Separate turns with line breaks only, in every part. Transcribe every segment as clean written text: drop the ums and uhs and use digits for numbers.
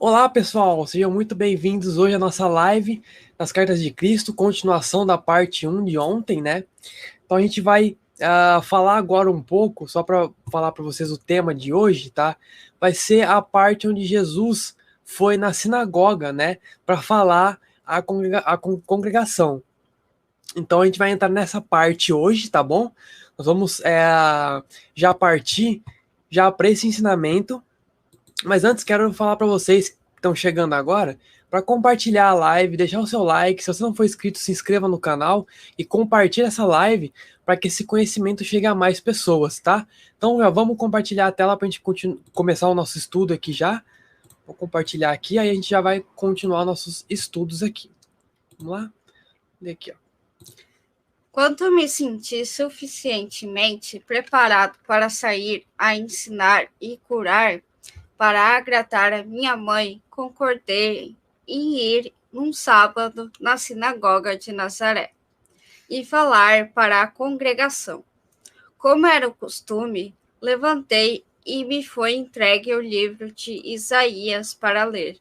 Olá, pessoal, sejam muito bem-vindos hoje à nossa live das Cartas de Cristo, continuação da parte 1 de ontem, né? Então a gente vai falar agora um pouco, só para falar para vocês o tema de hoje, tá? Vai ser a parte onde Jesus foi na sinagoga, né? Para falar à congregação. Então a gente vai entrar nessa parte hoje, tá bom? Nós vamos já partir já para esse ensinamento. Mas antes quero falar para vocês que estão chegando agora, para compartilhar a live, deixar o seu like. Se você não for inscrito, se inscreva no canal e compartilhe essa live para que esse conhecimento chegue a mais pessoas, tá? Então já vamos compartilhar a tela para a gente começar o nosso estudo aqui já. Vou compartilhar aqui, aí a gente já vai continuar nossos estudos aqui. Vamos lá? Vê aqui, ó.
Quando me senti suficientemente preparado para sair a ensinar e curar, para agradar a minha mãe, concordei em ir num sábado na sinagoga de Nazaré e falar para a congregação. Como era o costume, levantei e me foi entregue o livro de Isaías para ler.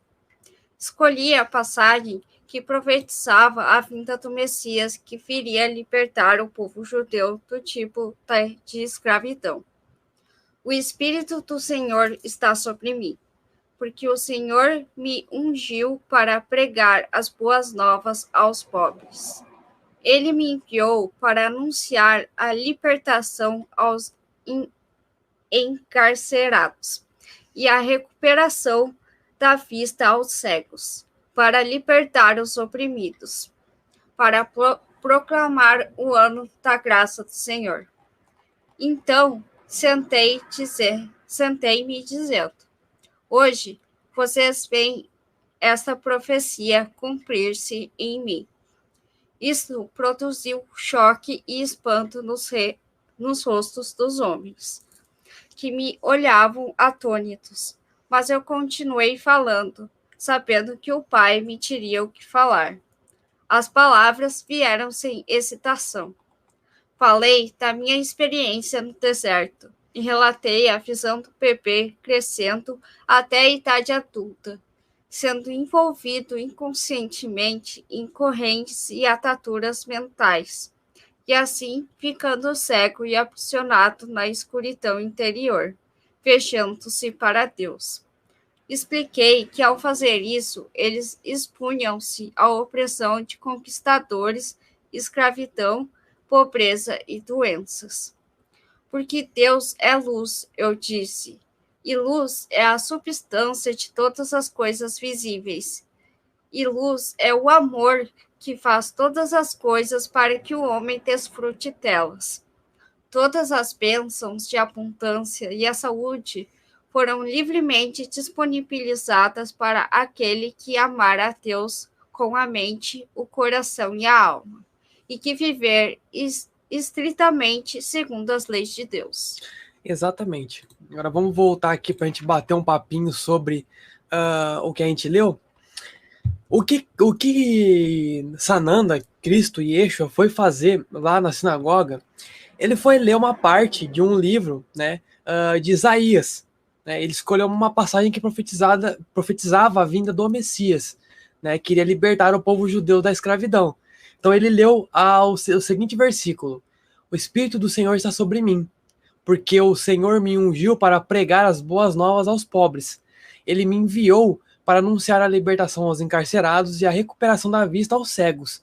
Escolhi a passagem que profetizava a vinda do Messias que viria libertar o povo judeu do tipo de escravidão. O Espírito do Senhor está sobre mim, porque o Senhor me ungiu para pregar as boas novas aos pobres. Ele me enviou para anunciar a libertação aos encarcerados e a recuperação da vista aos cegos, para libertar os oprimidos, para proclamar o ano da graça do Senhor. Então, sentei-me dizendo: hoje vocês veem esta profecia cumprir-se em mim. Isso produziu choque e espanto nos rostos dos homens, que me olhavam atônitos, mas eu continuei falando, sabendo que o Pai me teria o que falar. As palavras vieram sem hesitação. Falei da minha experiência no deserto e relatei a visão do bebê crescendo até a idade adulta, sendo envolvido inconscientemente em correntes e ataduras mentais, e assim ficando cego e aprisionado na escuridão interior, fechando-se para Deus. Expliquei que, ao fazer isso, eles expunham-se à opressão de conquistadores, escravidão, pobreza e doenças. Porque Deus é luz, eu disse, e luz é a substância de todas as coisas visíveis. E luz é o amor que faz todas as coisas para que o homem desfrute delas. Todas as bênçãos de abundância e a saúde foram livremente disponibilizadas para aquele que amar a Deus com a mente, o coração e a alma, e que viver estritamente segundo as leis de Deus.
Exatamente. Agora vamos voltar aqui para a gente bater um papinho sobre o que a gente leu. O que Sananda, Cristo e Yeshua foi fazer lá na sinagoga, ele foi ler uma parte de um livro, né, de Isaías. Né, ele escolheu uma passagem que profetizava a vinda do Messias, né, que iria libertar o povo judeu da escravidão. Então ele leu o seguinte versículo: o Espírito do Senhor está sobre mim, porque o Senhor me ungiu para pregar as boas novas aos pobres. Ele me enviou para anunciar a libertação aos encarcerados e a recuperação da vista aos cegos,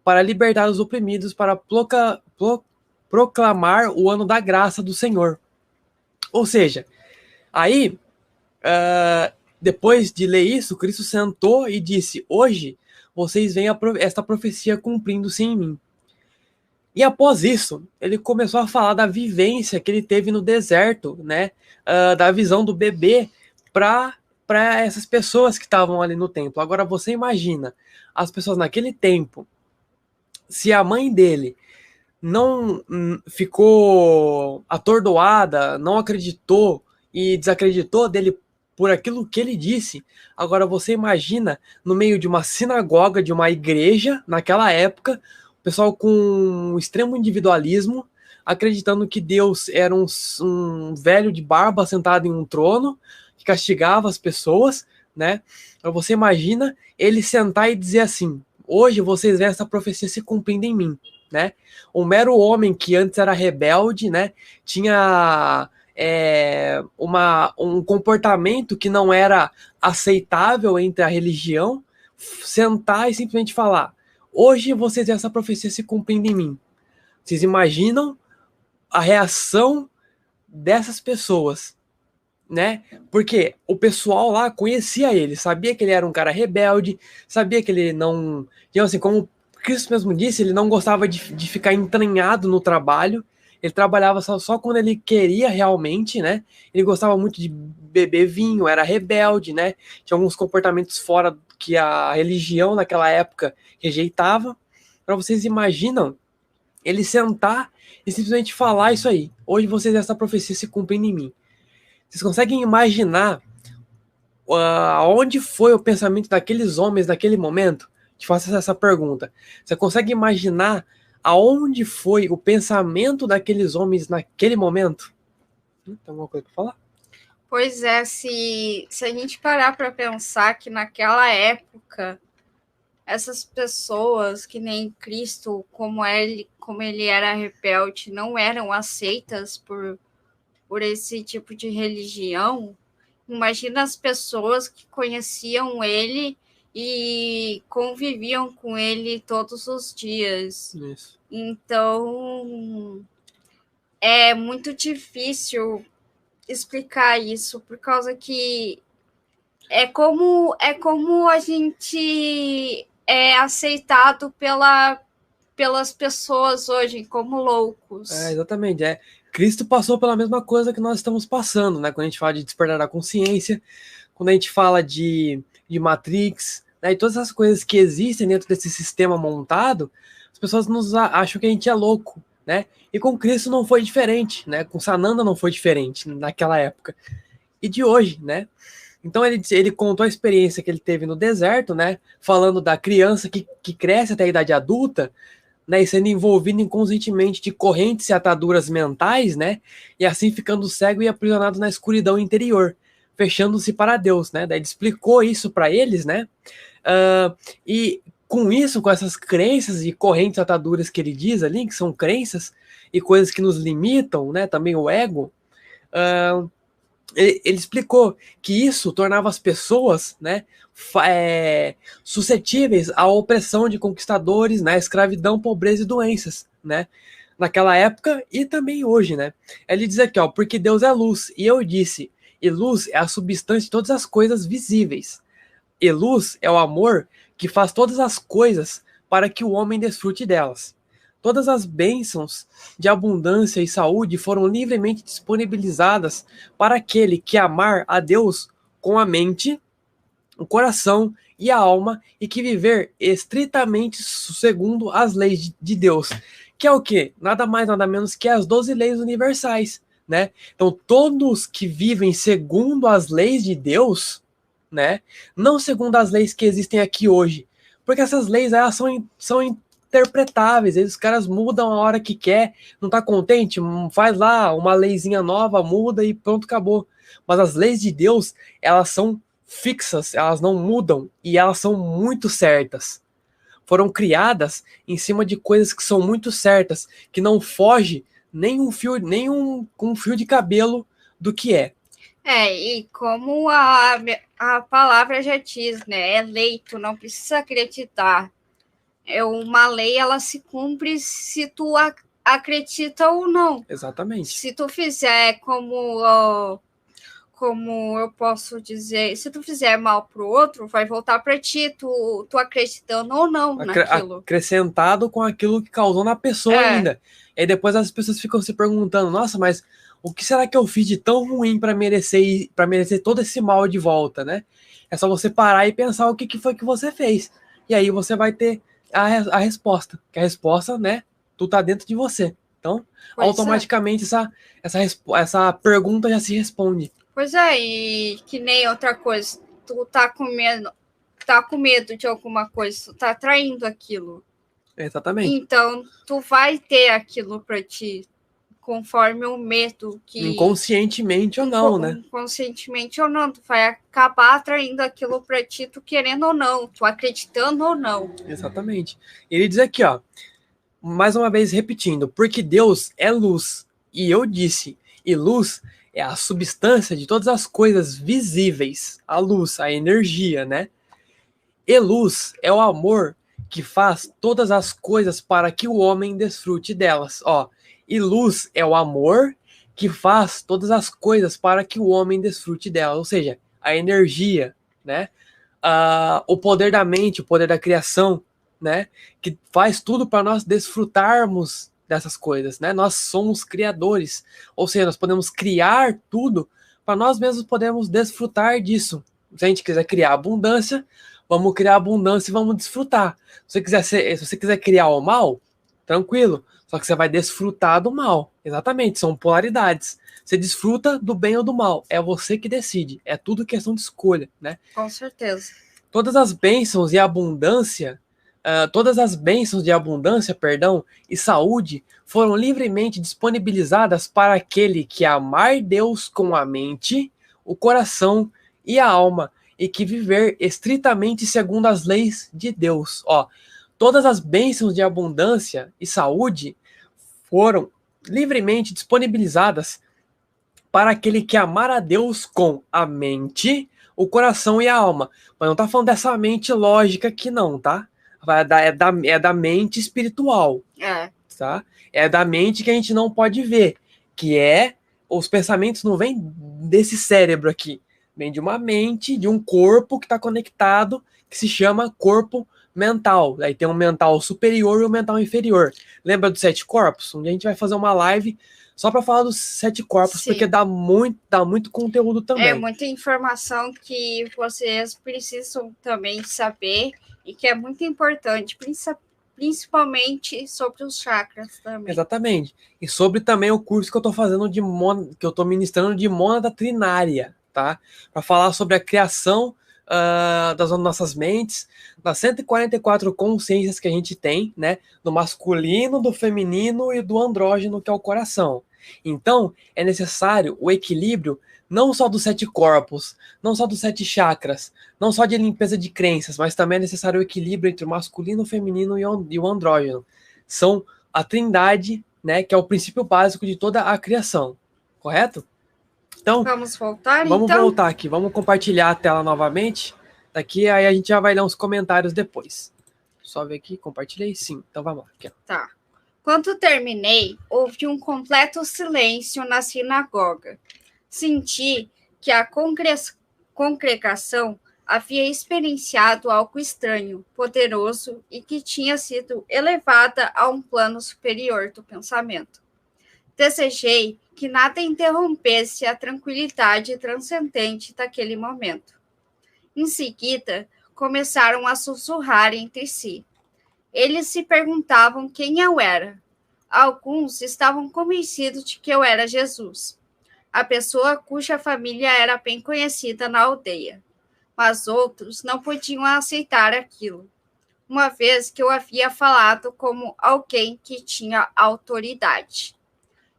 para libertar os oprimidos, para proclamar o ano da graça do Senhor. Ou seja, aí, depois de ler isso, Cristo sentou e disse: hoje vocês veem esta profecia cumprindo-se em mim. E após isso, ele começou a falar da vivência que ele teve no deserto, né? Da visão do bebê para essas pessoas que estavam ali no templo. Agora você imagina, as pessoas naquele tempo, se a mãe dele não ficou atordoada, não acreditou e desacreditou dele por aquilo que ele disse. Agora você imagina no meio de uma sinagoga, de uma igreja, naquela época, o pessoal com um extremo individualismo, acreditando que Deus era um velho de barba sentado em um trono, que castigava as pessoas, né? Então você imagina ele sentar e dizer assim: hoje vocês veem essa profecia se cumprindo em mim, né? Um mero homem que antes era rebelde, né? Tinha um comportamento que não era aceitável entre a religião, sentar e simplesmente falar: hoje vocês veem essa profecia se cumprindo em mim. Vocês imaginam a reação dessas pessoas, né? Porque o pessoal lá conhecia ele, sabia que ele era um cara rebelde, sabia que ele não. Então, assim, como Cristo mesmo disse, ele não gostava de ficar entranhado no trabalho, ele trabalhava só quando ele queria realmente, né? Ele gostava muito de beber vinho, era rebelde, né? Tinha alguns comportamentos fora que a religião naquela época rejeitava. Para vocês imaginam ele sentar e simplesmente falar isso aí: hoje vocês essa profecia se cumprindo em mim. Vocês conseguem imaginar aonde foi o pensamento daqueles homens naquele momento? Te faço essa pergunta. Você consegue imaginar aonde foi o pensamento daqueles homens naquele momento? Tem alguma coisa para falar?
Pois é, se a gente parar para pensar que naquela época essas pessoas que nem Cristo, como ele era rebelde, não eram aceitas por esse tipo de religião. Imagina as pessoas que conheciam ele e conviviam com ele todos os dias.
Isso.
Então, é muito difícil explicar isso, por causa que é como a gente é aceitado pelas pessoas hoje como loucos.
Exatamente. Cristo passou pela mesma coisa que nós estamos passando, né? Quando a gente fala de despertar da consciência, quando a gente fala de Matrix, né? E todas essas coisas que existem dentro desse sistema montado, as pessoas acham que a gente é louco, né? E com Cristo não foi diferente, né? Com Sananda não foi diferente naquela época. E de hoje, né? Então ele contou a experiência que ele teve no deserto, né? Falando da criança que cresce até a idade adulta, né, e sendo envolvido inconscientemente de correntes e ataduras mentais, né, e assim ficando cego e aprisionado na escuridão interior, fechando-se para Deus, né, daí ele explicou isso para eles, né, e com isso, com essas crenças e correntes ataduras que ele diz ali, que são crenças e coisas que nos limitam, né, também o ego, ele explicou que isso tornava as pessoas, né, suscetíveis à opressão de conquistadores, né, escravidão, pobreza e doenças, né, naquela época e também hoje, né. Ele diz aqui, ó: porque Deus é luz, e eu disse, e luz é a substância de todas as coisas visíveis, e luz é o amor que faz todas as coisas para que o homem desfrute delas. Todas as bênçãos de abundância e saúde foram livremente disponibilizadas para aquele que amar a Deus com a mente, o coração e a alma, e que viver estritamente segundo as leis de Deus. Que é o quê? Nada mais, nada menos que as 12 leis universais, né? Então, todos que vivem segundo as leis de Deus, né? Não segundo as leis que existem aqui hoje. Porque essas leis, elas são interpretáveis, os caras mudam a hora que quer, não tá contente, faz lá uma leizinha nova, muda e pronto, acabou. Mas as leis de Deus, elas são fixas, elas não mudam e elas são muito certas. Foram criadas em cima de coisas que são muito certas, que não foge nem um fio de cabelo do que é.
E como a palavra já diz, né? É lei, tu não precisa acreditar. Uma lei, ela se cumpre se tu acredita ou não.
Exatamente.
Se tu fizer como eu posso dizer, se tu fizer mal pro outro, vai voltar para ti, tu acreditando ou não naquilo.
Acrescentado com aquilo que causou na pessoa ainda. E aí depois as pessoas ficam se perguntando: nossa, mas o que será que eu fiz de tão ruim para merecer todo esse mal de volta, né? É só você parar e pensar o que foi que você fez. E aí você vai ter a resposta. Que a resposta, né? Tu tá dentro de você. Então, automaticamente essa pergunta já se responde.
Pois é, e que nem outra coisa, tu tá com medo de alguma coisa, tu tá atraindo aquilo.
Exatamente.
Então, tu vai ter aquilo pra ti, conforme o medo que...
Inconscientemente ou não, né?
Inconscientemente ou não, tu vai acabar atraindo aquilo pra ti, tu querendo ou não, tu acreditando ou não.
Exatamente. Ele diz aqui, ó, mais uma vez repetindo, porque Deus é luz, e eu disse, e luz é a substância de todas as coisas visíveis, a luz, a energia, né? E luz é o amor que faz todas as coisas para que o homem desfrute delas, ó. E luz é o amor que faz todas as coisas para que o homem desfrute delas, ou seja, a energia, né? O poder da mente, o poder da criação, né? Que faz tudo para nós desfrutarmos dessas coisas, né? Nós somos criadores, ou seja, nós podemos criar tudo para nós mesmos podermos desfrutar disso. Se a gente quiser criar abundância, vamos criar abundância e vamos desfrutar. Se você quiser criar o mal, tranquilo, só que você vai desfrutar do mal. Exatamente, são polaridades. Você desfruta do bem ou do mal, é você que decide, é tudo questão de escolha, né?
Com certeza.
Todas as bênçãos e abundância, perdão, e saúde foram livremente disponibilizadas para aquele que amar Deus com a mente, o coração e a alma, e que viver estritamente segundo as leis de Deus. Ó, todas as bênçãos de abundância e saúde foram livremente disponibilizadas para aquele que amar a Deus com a mente, o coração e a alma. Mas não tá falando dessa mente lógica aqui não, tá? É da mente espiritual, tá? É da mente que a gente não pode ver, que é, os pensamentos não vêm desse cérebro aqui, vem de uma mente, de um corpo que está conectado, que se chama corpo mental. Aí tem um mental superior e um mental inferior. Lembra dos 7 corpos? Um dia a gente vai fazer uma live só para falar dos 7 corpos, sim, porque dá muito conteúdo também.
É muita informação que vocês precisam também saber e que é muito importante, principalmente sobre os chakras também.
Exatamente. E sobre também o curso que eu estou fazendo que eu estou ministrando de mônada trinária, tá? Para falar sobre a criação das nossas mentes, das 144 consciências que a gente tem, né? Do masculino, do feminino e do andrógeno, que é o coração. Então, é necessário o equilíbrio não só dos 7 corpos, não só dos 7 chakras, não só de limpeza de crenças, mas também é necessário o equilíbrio entre o masculino, o feminino e o andrógeno. São a trindade, né, que é o princípio básico de toda a criação, correto? Então,
vamos voltar,
vamos voltar aqui, vamos compartilhar a tela novamente. Daqui aí a gente já vai ler uns comentários depois. Só ver aqui, compartilhei? Sim, então vamos lá. Aqui,
tá. Quando terminei, houve um completo silêncio na sinagoga. Senti que a congregação havia experienciado algo estranho, poderoso e que tinha sido elevada a um plano superior do pensamento. Desejei que nada interrompesse a tranquilidade transcendente daquele momento. Em seguida, começaram a sussurrar entre si. Eles se perguntavam quem eu era. Alguns estavam convencidos de que eu era Jesus, a pessoa cuja família era bem conhecida na aldeia. Mas outros não podiam aceitar aquilo, uma vez que eu havia falado como alguém que tinha autoridade.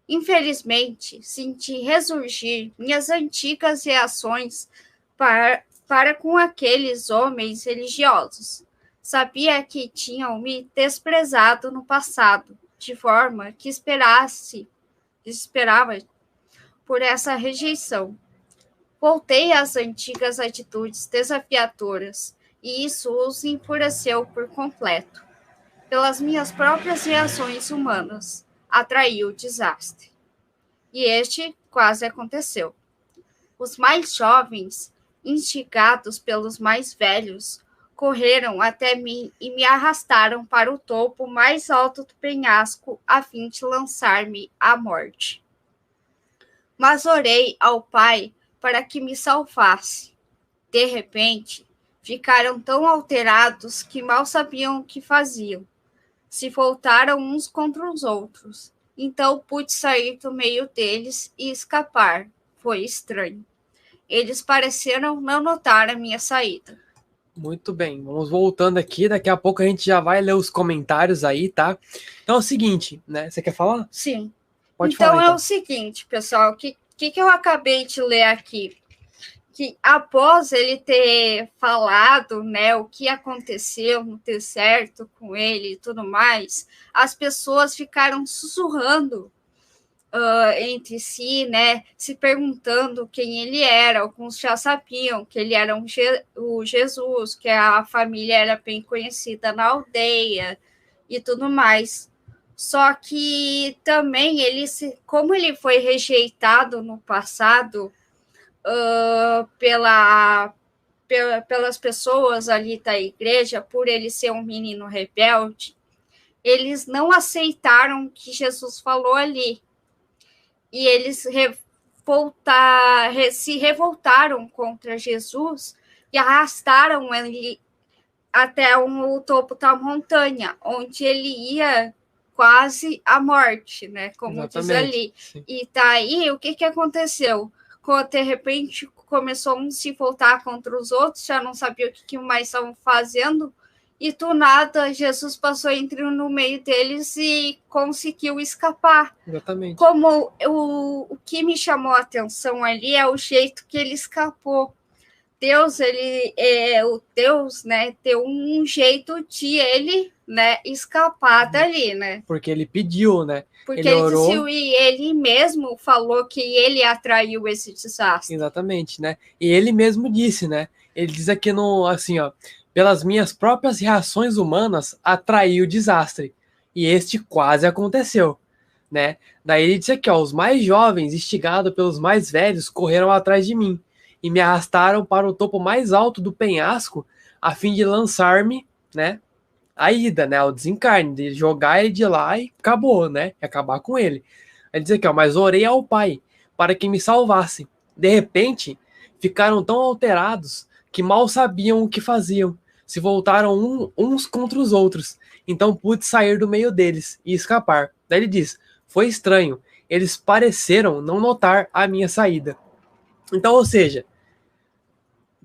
Infelizmente, senti ressurgir minhas antigas reações para com aqueles homens religiosos. Sabia que tinham me desprezado no passado, de forma que esperava por essa rejeição. Voltei às antigas atitudes desafiadoras, e isso os enfureceu por completo. Pelas minhas próprias reações humanas, atraiu o desastre. E este quase aconteceu. Os mais jovens, instigados pelos mais velhos, correram até mim e me arrastaram para o topo mais alto do penhasco a fim de lançar-me à morte. Mas orei ao Pai para que me salvasse. De repente, ficaram tão alterados que mal sabiam o que faziam. Se voltaram uns contra os outros. Então pude sair do meio deles e escapar. Foi estranho. Eles pareceram não notar a minha saída.
Muito bem, vamos voltando aqui, daqui a pouco a gente já vai ler os comentários aí, tá? Então é o seguinte, né? Você quer falar?
Sim.
Pode
então
falar,
é
então.
o seguinte, pessoal, que eu acabei de ler aqui? Que após ele ter falado, né, o que aconteceu no deserto com ele e tudo mais, as pessoas ficaram sussurrando entre si, né, se perguntando quem ele era. Alguns já sabiam que ele era o Jesus, que a família era bem conhecida na aldeia e tudo mais. Só que também como ele foi rejeitado no passado pelas pessoas ali da igreja, por ele ser um menino rebelde, eles não aceitaram o que Jesus falou ali. E eles se revoltaram contra Jesus e arrastaram ele até o topo da montanha, onde ele ia quase à morte, né? Como diz ali.
Sim.
E daí, o que aconteceu? Quando, de repente, começou a se voltar contra os outros, já não sabia o que mais estavam fazendo, e do nada, Jesus passou entre no meio deles e conseguiu escapar.
Exatamente.
Como o que me chamou a atenção ali é o jeito que ele escapou. Deus, ele é o Deus, né? Deu um jeito de ele, né, escapar dali, né?
Porque ele pediu, né?
Porque ele orou, disse, e ele mesmo falou que ele atraiu esse desastre.
Exatamente, né? E ele mesmo disse, né? Ele diz aqui no, assim, ó, pelas minhas próprias reações humanas atraí o desastre. E este quase aconteceu, né? Daí ele disse aqui, ó, os mais jovens, instigados pelos mais velhos, correram atrás de mim e me arrastaram para o topo mais alto do penhasco a fim de lançar-me, né, a ida, né, ao desencarne, de jogar ele de lá e acabou, né, e acabar com ele. Ele diz aqui, ó, mas orei ao Pai para que me salvasse. De repente, ficaram tão alterados que mal sabiam o que faziam. Se voltaram uns contra os outros. Então pude sair do meio deles e escapar. Daí ele diz, foi estranho, eles pareceram não notar a minha saída. Então, ou seja,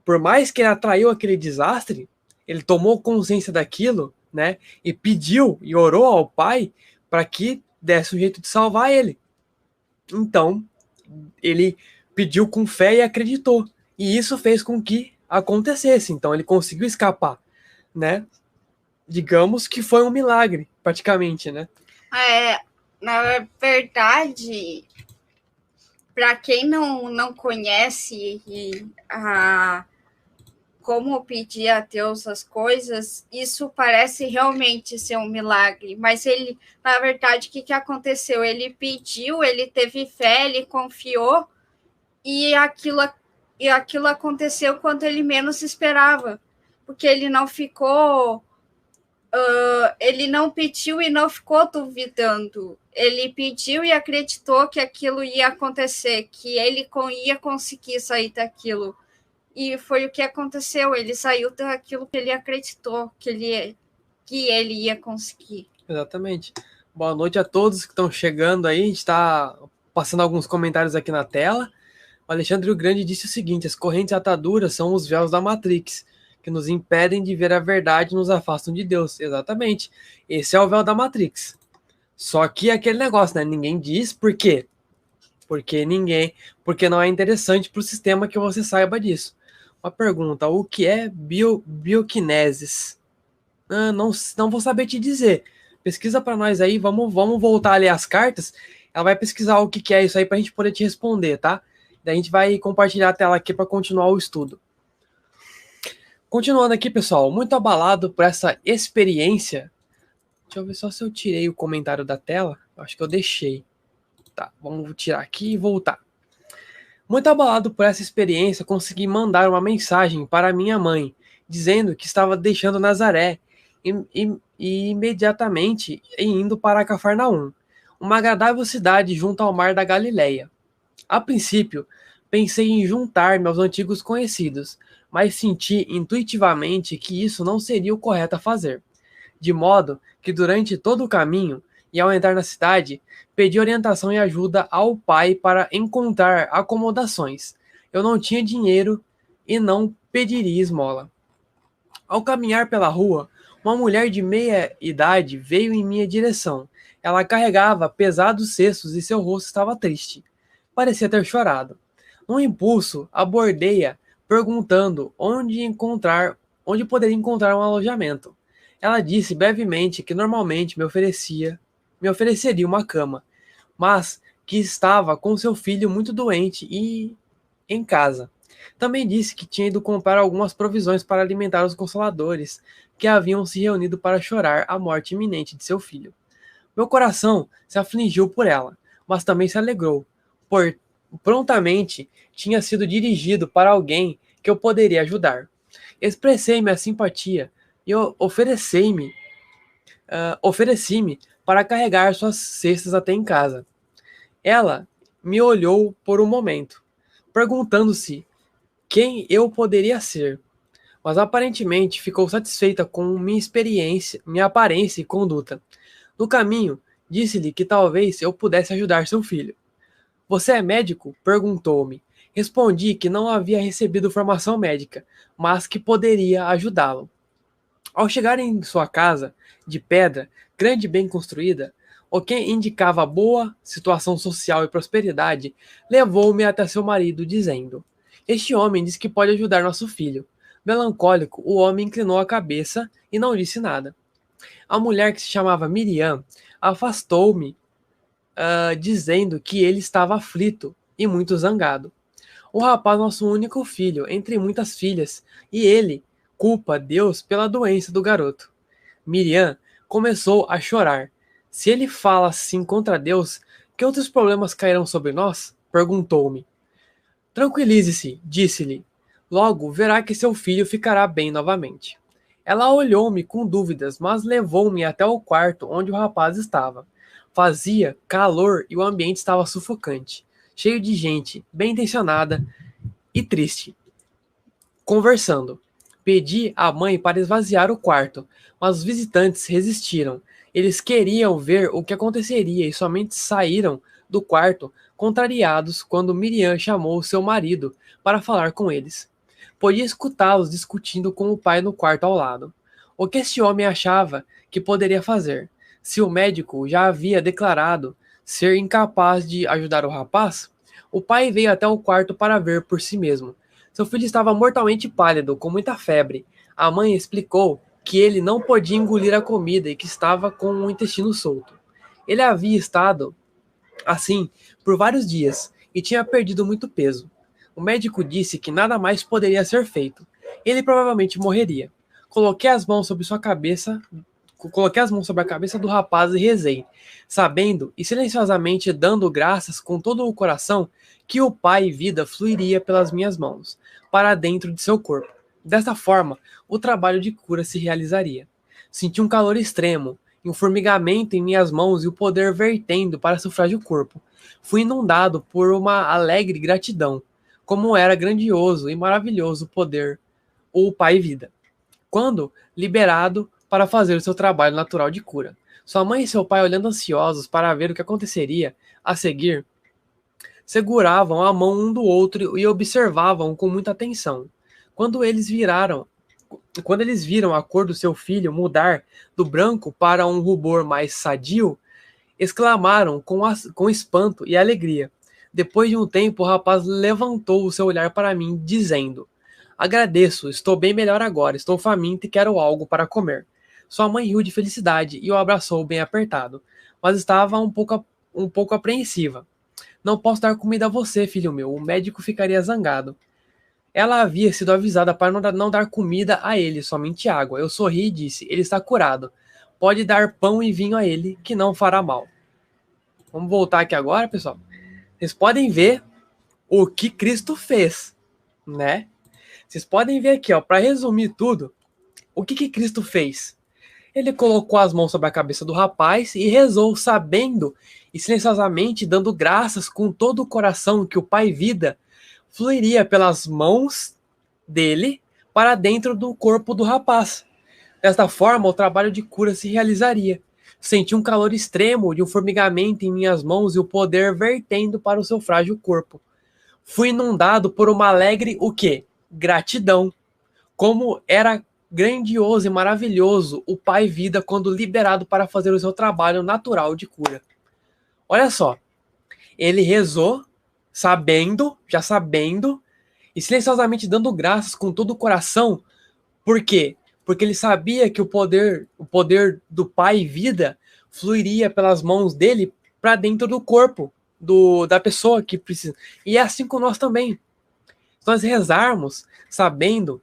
por mais que ele atraiu aquele desastre, ele tomou consciência daquilo, né? E pediu e orou ao Pai para que desse um jeito de salvar ele. Então, ele pediu com fé e acreditou. E isso fez com que acontecesse. Então, ele conseguiu escapar, né? Digamos que foi um milagre, praticamente, né?
Na verdade, para quem não conhece como pedir a Deus as coisas, isso parece realmente ser um milagre. Mas ele, na verdade, o que aconteceu? Ele pediu, ele teve fé, ele confiou, e aquilo aconteceu quando ele menos esperava. Porque ele não ficou... ele não pediu e não ficou duvidando. Ele pediu e acreditou que aquilo ia acontecer, que ele ia conseguir sair daquilo. E foi o que aconteceu. Ele saiu daquilo que ele acreditou que ele ia conseguir.
Exatamente. Boa noite a todos que estão chegando aí. A gente está passando alguns comentários aqui na tela. O Alexandre o Grande disse o seguinte: as correntes ataduras são os véus da Matrix, que nos impedem de ver a verdade e nos afastam de Deus. Exatamente. Esse é o véu da Matrix. Só que é aquele negócio, né? Ninguém diz por quê. Porque não é interessante para o sistema que você saiba disso. Uma pergunta: o que é bioquineses? Não vou saber te dizer. Pesquisa para nós aí, vamos voltar a ler as cartas. Ela vai pesquisar o que é isso aí para a gente poder te responder, tá? Daí a gente vai compartilhar a tela aqui para continuar o estudo. Continuando aqui, pessoal, muito abalado por essa experiência. Deixa eu ver só se eu tirei o comentário da tela. Acho que eu deixei. Tá, vamos tirar aqui e voltar. Muito abalado por essa experiência, consegui mandar uma mensagem para minha mãe, dizendo que estava deixando Nazaré e imediatamente indo para Cafarnaum, uma agradável cidade junto ao mar da Galileia. A princípio, pensei em juntar-me aos antigos conhecidos, mas senti intuitivamente que isso não seria o correto a fazer. De modo que durante todo o caminho, e ao entrar na cidade, pedi orientação e ajuda ao pai para encontrar acomodações. Eu não tinha dinheiro e não pediria esmola. Ao caminhar pela rua, uma mulher de meia idade veio em minha direção. Ela carregava pesados cestos e seu rosto estava triste. Parecia ter chorado. Num impulso, abordei-a, perguntando onde poderia encontrar um alojamento. Ela disse brevemente que normalmente me ofereceria uma cama, mas que estava com seu filho muito doente e em casa. Também disse que tinha ido comprar algumas provisões para alimentar os consoladores, que haviam se reunido para chorar a morte iminente de seu filho. Meu coração se afligiu por ela, mas também se alegrou, por prontamente tinha sido dirigido para alguém que eu poderia ajudar. Expressei minha simpatia e ofereci-me para carregar suas cestas até em casa. Ela me olhou por um momento, perguntando-se quem eu poderia ser, mas aparentemente ficou satisfeita com minha aparência e conduta. No caminho, disse-lhe que talvez eu pudesse ajudar seu filho. Você é médico? Perguntou-me. Respondi que não havia recebido formação médica, mas que poderia ajudá-lo. Ao chegar em sua casa, de pedra, grande e bem construída, o que indicava boa situação social e prosperidade, levou-me até seu marido, dizendo: Este homem diz que pode ajudar nosso filho. Melancólico, o homem inclinou a cabeça e não disse nada. A mulher, que se chamava Miriam, afastou-me, dizendo que ele estava aflito e muito zangado. O rapaz, nosso único filho, entre muitas filhas, e ele culpa Deus pela doença do garoto. Miriam começou a chorar. Se ele fala assim contra Deus, que outros problemas cairão sobre nós? Perguntou-me. Tranquilize-se, disse-lhe. Logo verá que seu filho ficará bem novamente. Ela olhou-me com dúvidas, mas levou-me até o quarto onde o rapaz estava. Fazia calor e o ambiente estava sufocante, cheio de gente, bem intencionada e triste, conversando. Pedi à mãe para esvaziar o quarto, mas os visitantes resistiram. Eles queriam ver o que aconteceria e somente saíram do quarto contrariados quando Miriam chamou seu marido para falar com eles. Podia escutá-los discutindo com o pai no quarto ao lado. O que esse homem achava que poderia fazer? Se o médico já havia declarado ser incapaz de ajudar o rapaz, o pai veio até o quarto para ver por si mesmo. Seu filho estava mortalmente pálido, com muita febre. A mãe explicou que ele não podia engolir a comida e que estava com o intestino solto. Ele havia estado assim por vários dias e tinha perdido muito peso. O médico disse que nada mais poderia ser feito. Ele provavelmente morreria. Coloquei as mãos sobre a cabeça do rapaz e rezei, sabendo e silenciosamente dando graças com todo o coração que o pai e vida fluiria pelas minhas mãos, para dentro de seu corpo. Desta forma, o trabalho de cura se realizaria. Senti um calor extremo, um formigamento em minhas mãos e o poder vertendo para seu frágil corpo. Fui inundado por uma alegre gratidão, como era grandioso e maravilhoso poder o pai e vida. Quando liberado para fazer o seu trabalho natural de cura. Sua mãe e seu pai, olhando ansiosos para ver o que aconteceria a seguir, seguravam a mão um do outro e observavam com muita atenção. Quando eles viram a cor do seu filho mudar do branco para um rubor mais sadio, exclamaram com espanto e alegria. Depois de um tempo, o rapaz levantou o seu olhar para mim, dizendo: Agradeço, estou bem melhor agora, estou faminto e quero algo para comer. Sua mãe riu de felicidade e o abraçou bem apertado, mas estava um pouco apreensiva. Não posso dar comida a você, filho meu, o médico ficaria zangado. Ela havia sido avisada para não dar comida a ele, somente água. Eu sorri e disse: Ele está curado. Pode dar pão e vinho a ele, que não fará mal. Vamos voltar aqui agora, pessoal. Vocês podem ver o que Cristo fez, né? Vocês podem ver aqui, ó, para resumir tudo, o que Cristo fez? Ele colocou as mãos sobre a cabeça do rapaz e rezou, sabendo e silenciosamente dando graças com todo o coração que o Pai Vida fluiria pelas mãos dele para dentro do corpo do rapaz. Desta forma, o trabalho de cura se realizaria. Senti um calor extremo de um formigamento em minhas mãos e o poder vertendo para o seu frágil corpo. Fui inundado por uma alegre o quê? Gratidão. Como era grandioso e maravilhoso o Pai Vida quando liberado para fazer o seu trabalho natural de cura. Olha só, ele rezou, já sabendo, e silenciosamente dando graças com todo o coração. Por quê? Porque ele sabia que o poder do Pai Vida fluiria pelas mãos dele para dentro do corpo da pessoa que precisa. E é assim com nós também. Se nós rezarmos sabendo,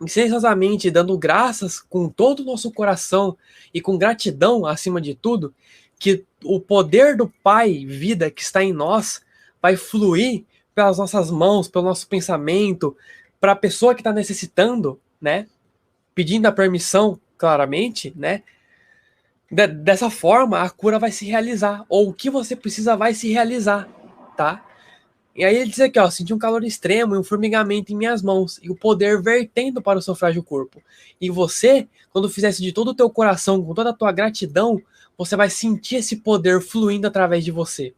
silenciosamente dando graças com todo o nosso coração e com gratidão acima de tudo, que o poder do Pai Vida que está em nós vai fluir pelas nossas mãos, pelo nosso pensamento, para a pessoa que está necessitando, né? Pedindo a permissão, claramente, né? Dessa forma, a cura vai se realizar, ou o que você precisa vai se realizar, tá? E aí ele diz aqui, ó, senti um calor extremo e um formigamento em minhas mãos, e o poder vertendo para o seu frágil corpo. E você, quando fizesse de todo o teu coração, com toda a tua gratidão, você vai sentir esse poder fluindo através de você,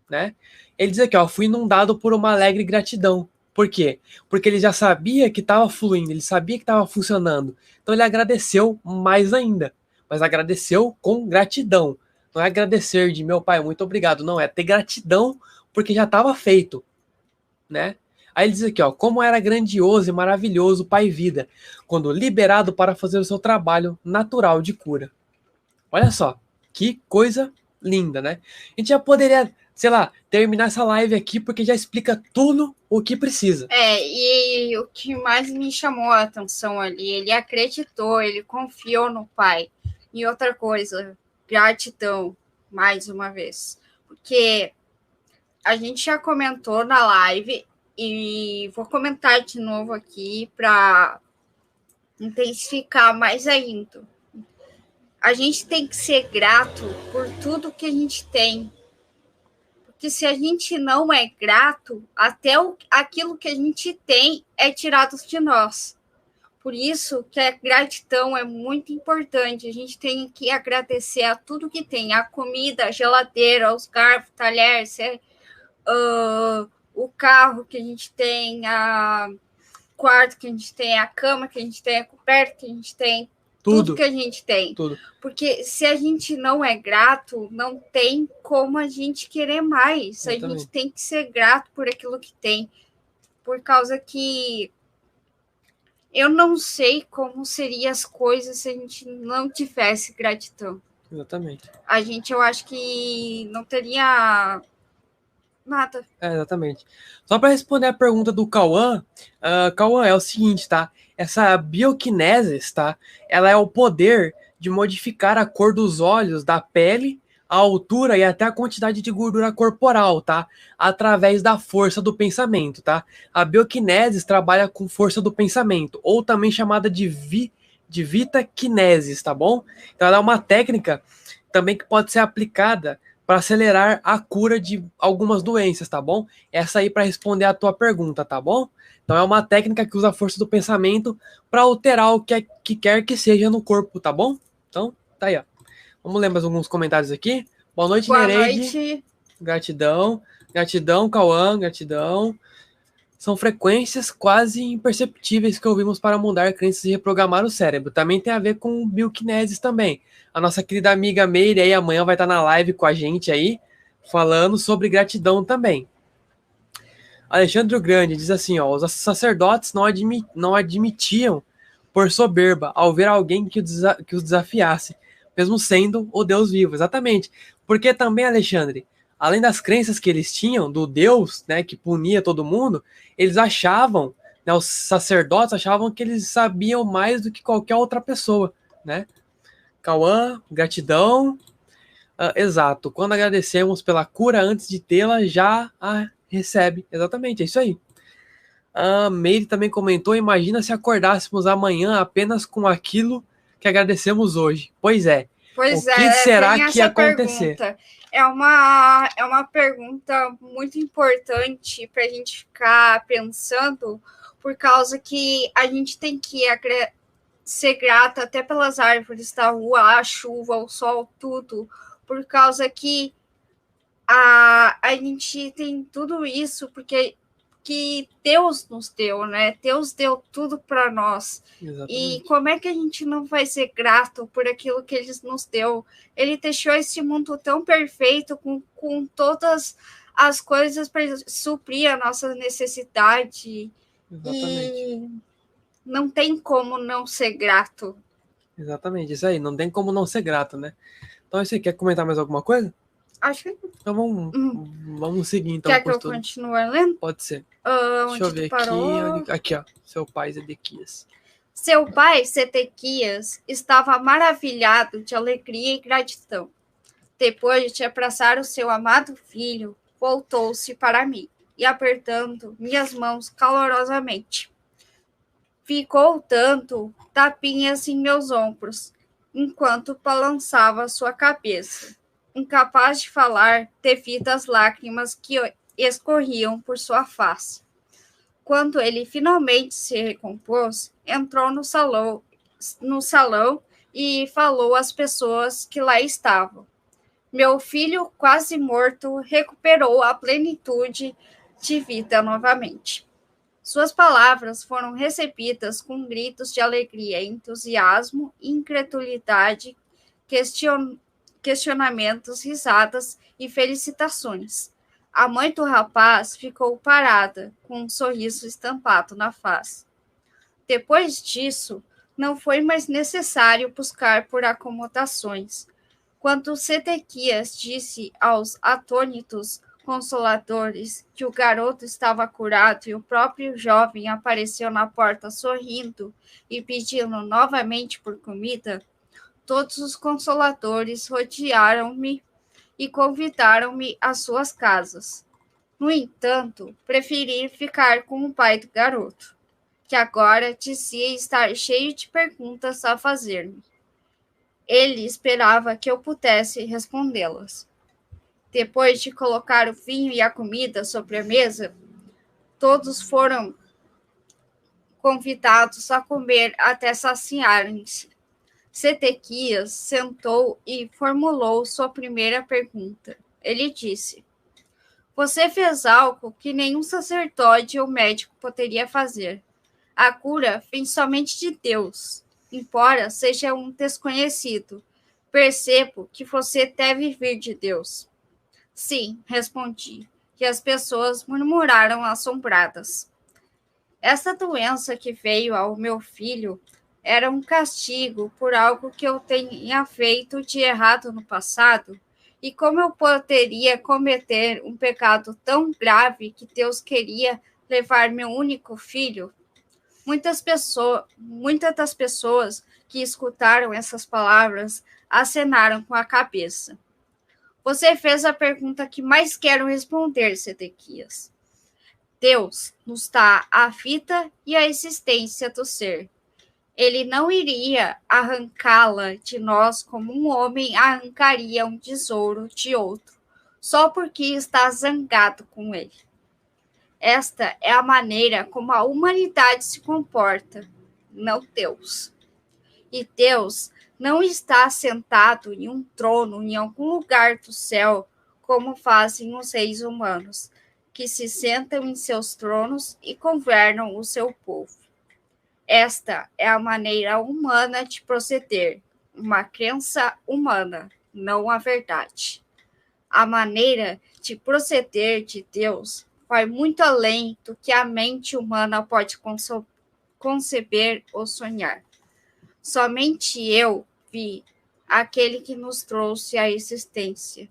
né? Ele diz aqui, ó, fui inundado por uma alegre gratidão. Por quê? Porque ele já sabia que estava fluindo, ele sabia que estava funcionando. Então ele agradeceu mais ainda, mas agradeceu com gratidão. Não é agradecer de meu pai, muito obrigado, não, é ter gratidão porque já estava feito, né? Aí ele diz aqui, ó, como era grandioso e maravilhoso o Pai Vida, quando liberado para fazer o seu trabalho natural de cura. Olha só, que coisa linda, né? A gente já poderia, sei lá, terminar essa live aqui porque já explica tudo o que precisa.
E o que mais me chamou a atenção ali, ele acreditou, ele confiou no Pai. E outra coisa, gratidão, mais uma vez. Porque a gente já comentou na live e vou comentar de novo aqui para intensificar mais ainda. A gente tem que ser grato por tudo que a gente tem. Porque se a gente não é grato, até aquilo que a gente tem é tirado de nós. Por isso que a gratidão é muito importante. A gente tem que agradecer a tudo que tem. A comida, a geladeira, os garfos, talheres, o carro que a gente tem, o quarto que a gente tem, a cama que a gente tem, a coberta que a gente tem. Tudo que a gente tem.
Tudo.
Porque se a gente não é grato, não tem como a gente querer mais. Exatamente. A gente tem que ser grato por aquilo que tem. Por causa que eu não sei como seriam as coisas se a gente não tivesse gratidão.
Exatamente.
Eu acho que não teria nada.
Exatamente. Só para responder a pergunta do Cauã, Cauã, é o seguinte, tá? Essa bioquinesis, tá? Ela é o poder de modificar a cor dos olhos, da pele, a altura e até a quantidade de gordura corporal, tá? Através da força do pensamento, tá? A bioquinesis trabalha com força do pensamento, ou também chamada de vitaquinesis, tá bom? Então ela é uma técnica também que pode ser aplicada para acelerar a cura de algumas doenças, tá bom? Essa aí para responder a tua pergunta, tá bom? Então é uma técnica que usa a força do pensamento para alterar o que quer que seja no corpo, tá bom? Então, tá aí, ó. Vamos ler mais alguns comentários aqui. Boa noite, Nereide. Boa noite. Gratidão. Gratidão, Cauã. Gratidão. São frequências quase imperceptíveis que ouvimos para mudar crenças e reprogramar o cérebro. Também tem a ver com bioquinesis também. A nossa querida amiga Meire aí amanhã vai estar na live com a gente aí, falando sobre gratidão também. Alexandre o Grande diz assim, ó, os sacerdotes não admitiam por soberba ao ver alguém que os desafiasse, mesmo sendo o Deus vivo. Exatamente. Porque também, Alexandre, além das crenças que eles tinham do Deus, né, que punia todo mundo, eles achavam, né, os sacerdotes achavam que eles sabiam mais do que qualquer outra pessoa, né? Cauã, gratidão. Exato. Quando agradecemos pela cura antes de tê-la, já a recebe. Exatamente, é isso aí. A Meire também comentou, imagina se acordássemos amanhã apenas com aquilo que agradecemos hoje. Pois é.
Pois
o que será que ia acontecer?
Pergunta. É uma pergunta muito importante para a gente ficar pensando, por causa que a gente tem que ser grata até pelas árvores da rua, a chuva, o sol, tudo, por causa que a gente tem tudo isso, porque que Deus nos deu, né? Deus deu tudo para nós.
Exatamente.
E como é que a gente não vai ser grato por aquilo que Ele nos deu? Ele deixou esse mundo tão perfeito, com todas as coisas para suprir a nossa necessidade.
Exatamente.
E não tem como não ser grato.
Exatamente, isso aí, não tem como não ser grato, né? Então, você quer comentar mais alguma coisa?
Acho que...
Então, vamos seguir, então.
Quer que eu continue lendo?
Pode ser.
Deixa
eu ver aqui, ó. Seu pai, Zedequias.
Seu pai, Sedequias, estava maravilhado de alegria e gratidão. Depois de te abraçar o seu amado filho, voltou-se para mim e, apertando minhas mãos calorosamente, ficou dando tapinhas em meus ombros, enquanto balançava sua cabeça, incapaz de falar devido às lágrimas que escorriam por sua face. Quando ele finalmente se recompôs, entrou no salão e falou às pessoas que lá estavam. Meu filho, quase morto, recuperou a plenitude de vida novamente. Suas palavras foram recebidas com gritos de alegria, entusiasmo, incredulidade, questionamentos, risadas e felicitações. A mãe do rapaz ficou parada, com um sorriso estampado na face. Depois disso, não foi mais necessário buscar por acomodações. Quando Sedequias disse aos atônitos consoladores que o garoto estava curado e o próprio jovem apareceu na porta sorrindo e pedindo novamente por comida, todos os consoladores rodearam-me e convidaram-me às suas casas. No entanto, preferi ficar com o pai do garoto, que agora dizia estar cheio de perguntas a fazer-me. Ele esperava que eu pudesse respondê-las. Depois de colocar o vinho e a comida sobre a mesa, todos foram convidados a comer até saciarem-se. Sedequias sentou e formulou sua primeira pergunta. Ele disse: Você fez algo que nenhum sacerdote ou médico poderia fazer. A cura vem somente de Deus. Embora seja um desconhecido, percebo que você deve vir de Deus. Sim, respondi, e as pessoas murmuraram assombradas. Essa doença que veio ao meu filho era um castigo por algo que eu tenha feito de errado no passado? E como eu poderia cometer um pecado tão grave que Deus queria levar meu único filho? Muitas das pessoas que escutaram essas palavras acenaram com a cabeça. Você fez a pergunta que mais quero responder, Sedequias. Deus nos dá a vida e a existência do ser. Ele não iria arrancá-la de nós como um homem arrancaria um tesouro de outro, só porque está zangado com ele. Esta é a maneira como a humanidade se comporta, não Deus. E Deus não está sentado em um trono em algum lugar do céu, como fazem os reis humanos, que se sentam em seus tronos e governam o seu povo. Esta é a maneira humana de proceder, uma crença humana, não a verdade. A maneira de proceder de Deus vai muito além do que a mente humana pode conceber ou sonhar. Somente eu vi aquele que nos trouxe à existência,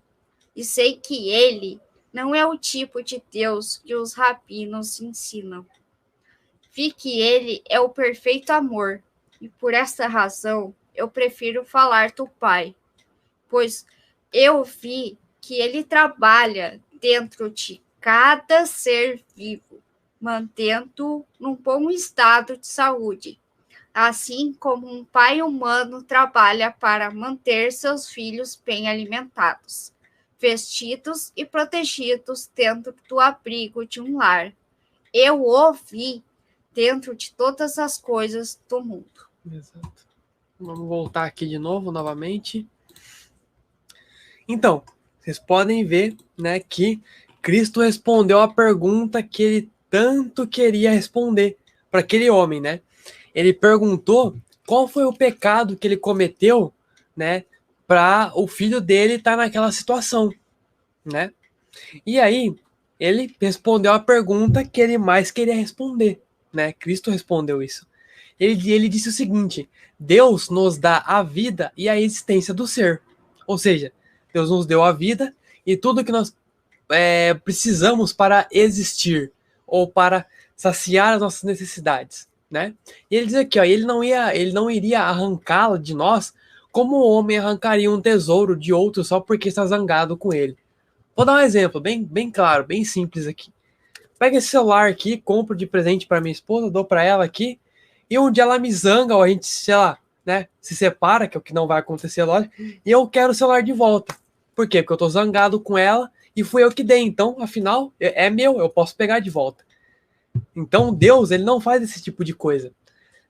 e sei que ele não é o tipo de Deus que os rabinos ensinam. Vi que ele é o perfeito amor, e por essa razão eu prefiro falar do Pai, pois eu vi que ele trabalha dentro de cada ser vivo, mantendo-o num bom estado de saúde, assim como um pai humano trabalha para manter seus filhos bem alimentados, vestidos e protegidos dentro do abrigo de um lar. Eu o vi dentro de todas as coisas do mundo.
Exato. Vamos voltar aqui de novo, novamente. Então, vocês podem ver, né, que Cristo respondeu a pergunta que ele tanto queria responder para aquele homem, né? Ele perguntou qual foi o pecado que ele cometeu, né? Para o filho dele estar naquela situação, né? E aí, ele respondeu a pergunta que ele mais queria responder, né? Cristo respondeu isso. Ele disse o seguinte: Deus nos dá a vida e a existência do ser. Ou seja, Deus nos deu a vida e tudo que nós precisamos para existir ou para saciar as nossas necessidades, né? E ele diz aqui, ó, ele não iria arrancá-la de nós como o homem arrancaria um tesouro de outro só porque está zangado com ele. Vou dar um exemplo bem claro, bem simples aqui. Pega esse celular aqui, compro de presente para minha esposa, dou para ela aqui, e um dia ela me zanga, ou a gente, sei lá, né, se separa, que é o que não vai acontecer, lógico, e eu quero o celular de volta. Por quê? Porque eu tô zangado com ela e fui eu que dei. Então, afinal, é meu, eu posso pegar de volta. Então, Deus, ele não faz esse tipo de coisa.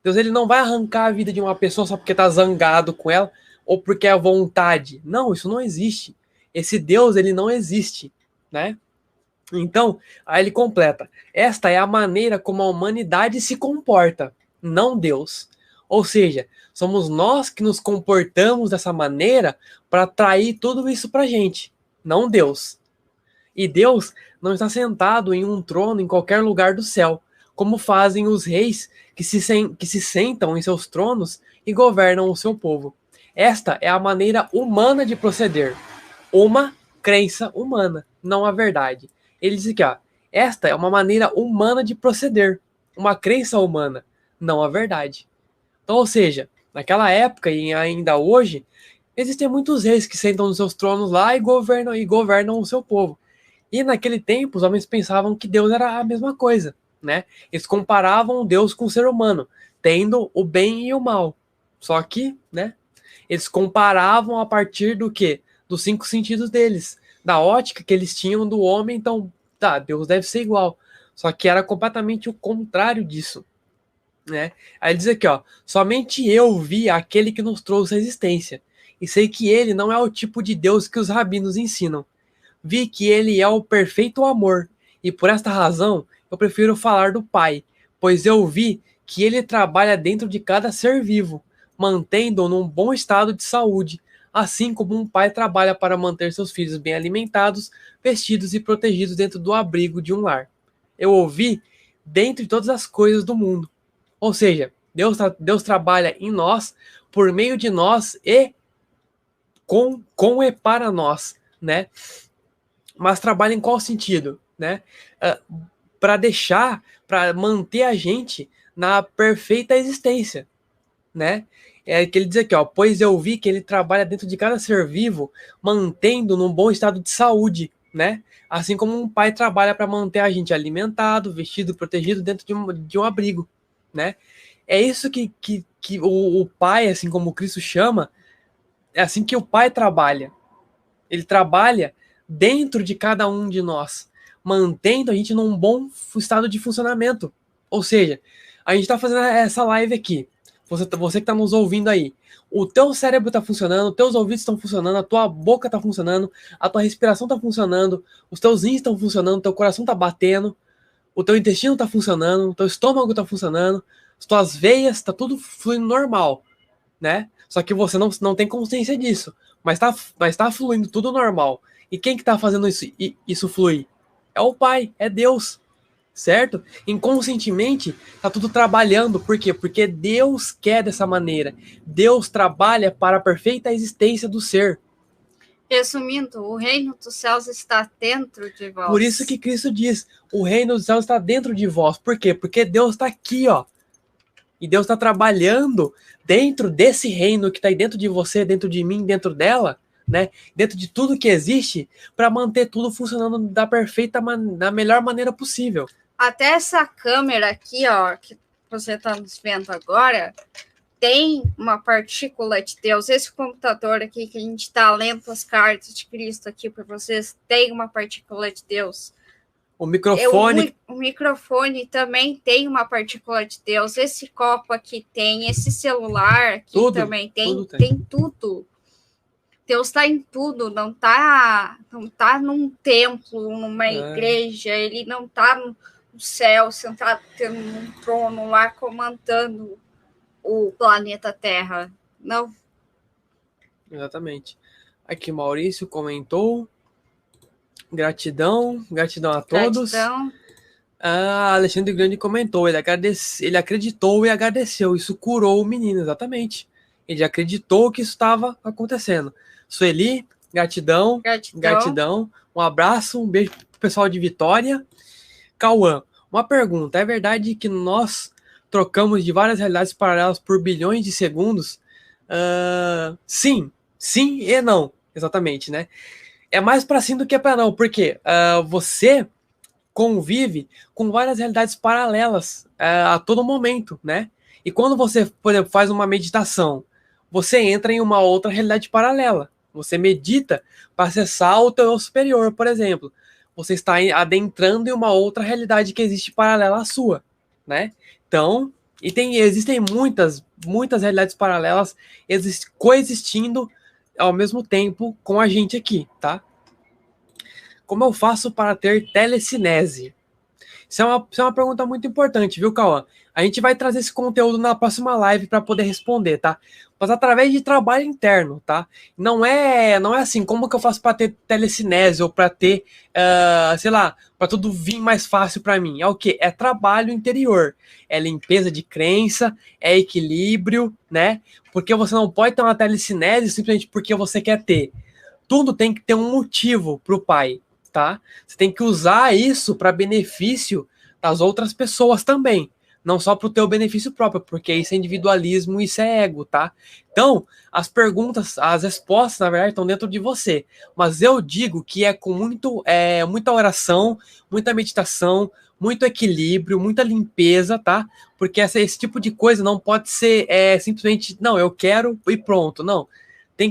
Deus, ele não vai arrancar a vida de uma pessoa só porque tá zangado com ela ou porque é vontade. Não, isso não existe. Esse Deus, ele não existe, né? Então, aí ele completa: esta é a maneira como a humanidade se comporta, não Deus. Ou seja, somos nós que nos comportamos dessa maneira para atrair tudo isso para a gente, não Deus. E Deus não está sentado em um trono em qualquer lugar do céu, como fazem os reis que se sentam em seus tronos e governam o seu povo. Esta é a maneira humana de proceder, uma crença humana, não a verdade. Ele diz aqui, ó, esta é uma maneira humana de proceder, uma crença humana, não a verdade. Então, ou seja, naquela época e ainda hoje, existem muitos reis que sentam nos seus tronos lá e governam o seu povo. E naquele tempo, os homens pensavam que Deus era a mesma coisa, né? Eles comparavam Deus com o ser humano, tendo o bem e o mal. Só que, né, eles comparavam a partir do quê? Dos cinco sentidos deles, da ótica que eles tinham do homem. Então, tá, Deus deve ser igual. Só que era completamente o contrário disso, né? Aí ele diz aqui, ó, somente eu vi aquele que nos trouxe a existência, e sei que ele não é o tipo de Deus que os rabinos ensinam. Vi que ele é o perfeito amor, e por esta razão eu prefiro falar do Pai, pois eu vi que ele trabalha dentro de cada ser vivo, mantendo-o num bom estado de saúde, assim como um pai trabalha para manter seus filhos bem alimentados, vestidos e protegidos dentro do abrigo de um lar. Eu ouvi dentro de todas as coisas do mundo. Ou seja, Deus trabalha em nós, por meio de nós e com e para nós, né? Mas trabalha em qual sentido, né? Para manter a gente na perfeita existência, né? É que ele diz aqui, ó, pois eu vi que ele trabalha dentro de cada ser vivo, mantendo num bom estado de saúde, né? Assim como um pai trabalha para manter a gente alimentado, vestido, protegido dentro de um abrigo, né? É isso que o pai, assim como Cristo chama, é assim que o pai trabalha. Ele trabalha dentro de cada um de nós, mantendo a gente num bom estado de funcionamento. Ou seja, a gente está fazendo essa live aqui. Você que está nos ouvindo aí. O teu cérebro está funcionando, os teus ouvidos estão funcionando, a tua boca está funcionando, a tua respiração está funcionando, os teus rins estão funcionando, o teu coração está batendo, o teu intestino está funcionando, o teu estômago está funcionando, as tuas veias, está tudo fluindo normal, né? Só que você não tem consciência disso, mas tá fluindo tudo normal. E quem que tá fazendo isso fluir? É o Pai, é Deus, certo? Inconscientemente, tá tudo trabalhando. Por quê? Porque Deus quer dessa maneira. Deus trabalha para a perfeita existência do ser.
Resumindo, o reino dos céus está dentro de vós.
Por isso que Cristo diz, o reino dos céus está dentro de vós. Por quê? Porque Deus está aqui, ó. E Deus está trabalhando dentro desse reino que está aí dentro de você, dentro de mim, dentro dela, né? Dentro de tudo que existe, para manter tudo funcionando da melhor maneira possível.
Até essa câmera aqui, ó, que você está nos vendo agora, tem uma partícula de Deus. Esse computador aqui que a gente está lendo as cartas de Cristo aqui para vocês, tem uma partícula de Deus.
O microfone.
O microfone também tem uma partícula de Deus. Esse copo aqui tem, esse celular aqui também tem, tem tudo. Deus está em tudo, não tá num templo, numa igreja, ele não tá no céu, sentado tendo um trono lá, comandando o planeta Terra. Não.
Exatamente. Aqui, Maurício comentou. Gratidão a todos.
Gratidão.
Alexandre Grande comentou, ele acreditou e agradeceu. Isso curou o menino, exatamente. Ele acreditou que isso estava acontecendo. Sueli, gratidão. Um abraço, um beijo pro pessoal de Vitória. Cauã, uma pergunta. É verdade que nós trocamos de várias realidades paralelas por bilhões de segundos? Sim e não, exatamente, né? É mais para sim do que para não, porque você convive com várias realidades paralelas a todo momento, né? E quando você, por exemplo, faz uma meditação, você entra em uma outra realidade paralela. Você medita para acessar o teu eu superior, por exemplo. Você está adentrando em uma outra realidade que existe paralela à sua, né? Então, existem muitas realidades paralelas coexistindo ao mesmo tempo com a gente aqui, tá? Como eu faço para ter telecinese? Isso é uma pergunta muito importante, viu, Cauã? A gente vai trazer esse conteúdo na próxima live para poder responder, tá? Mas através de trabalho interno, tá? Não é assim, como que eu faço para ter telecinese ou para ter, sei lá, para tudo vir mais fácil para mim? É o quê? É trabalho interior, é limpeza de crença, é equilíbrio, né? Porque você não pode ter uma telecinese simplesmente porque você quer ter. Tudo tem que ter um motivo para o pai, tá? Você tem que usar isso para benefício das outras pessoas também, não só para o teu benefício próprio, porque isso é individualismo e isso é ego, tá? Então, as perguntas, as respostas, na verdade, estão dentro de você. Mas eu digo que é com muita oração, muita meditação, muito equilíbrio, muita limpeza, tá? Porque esse tipo de coisa não pode ser simplesmente, não, eu quero e pronto. Não.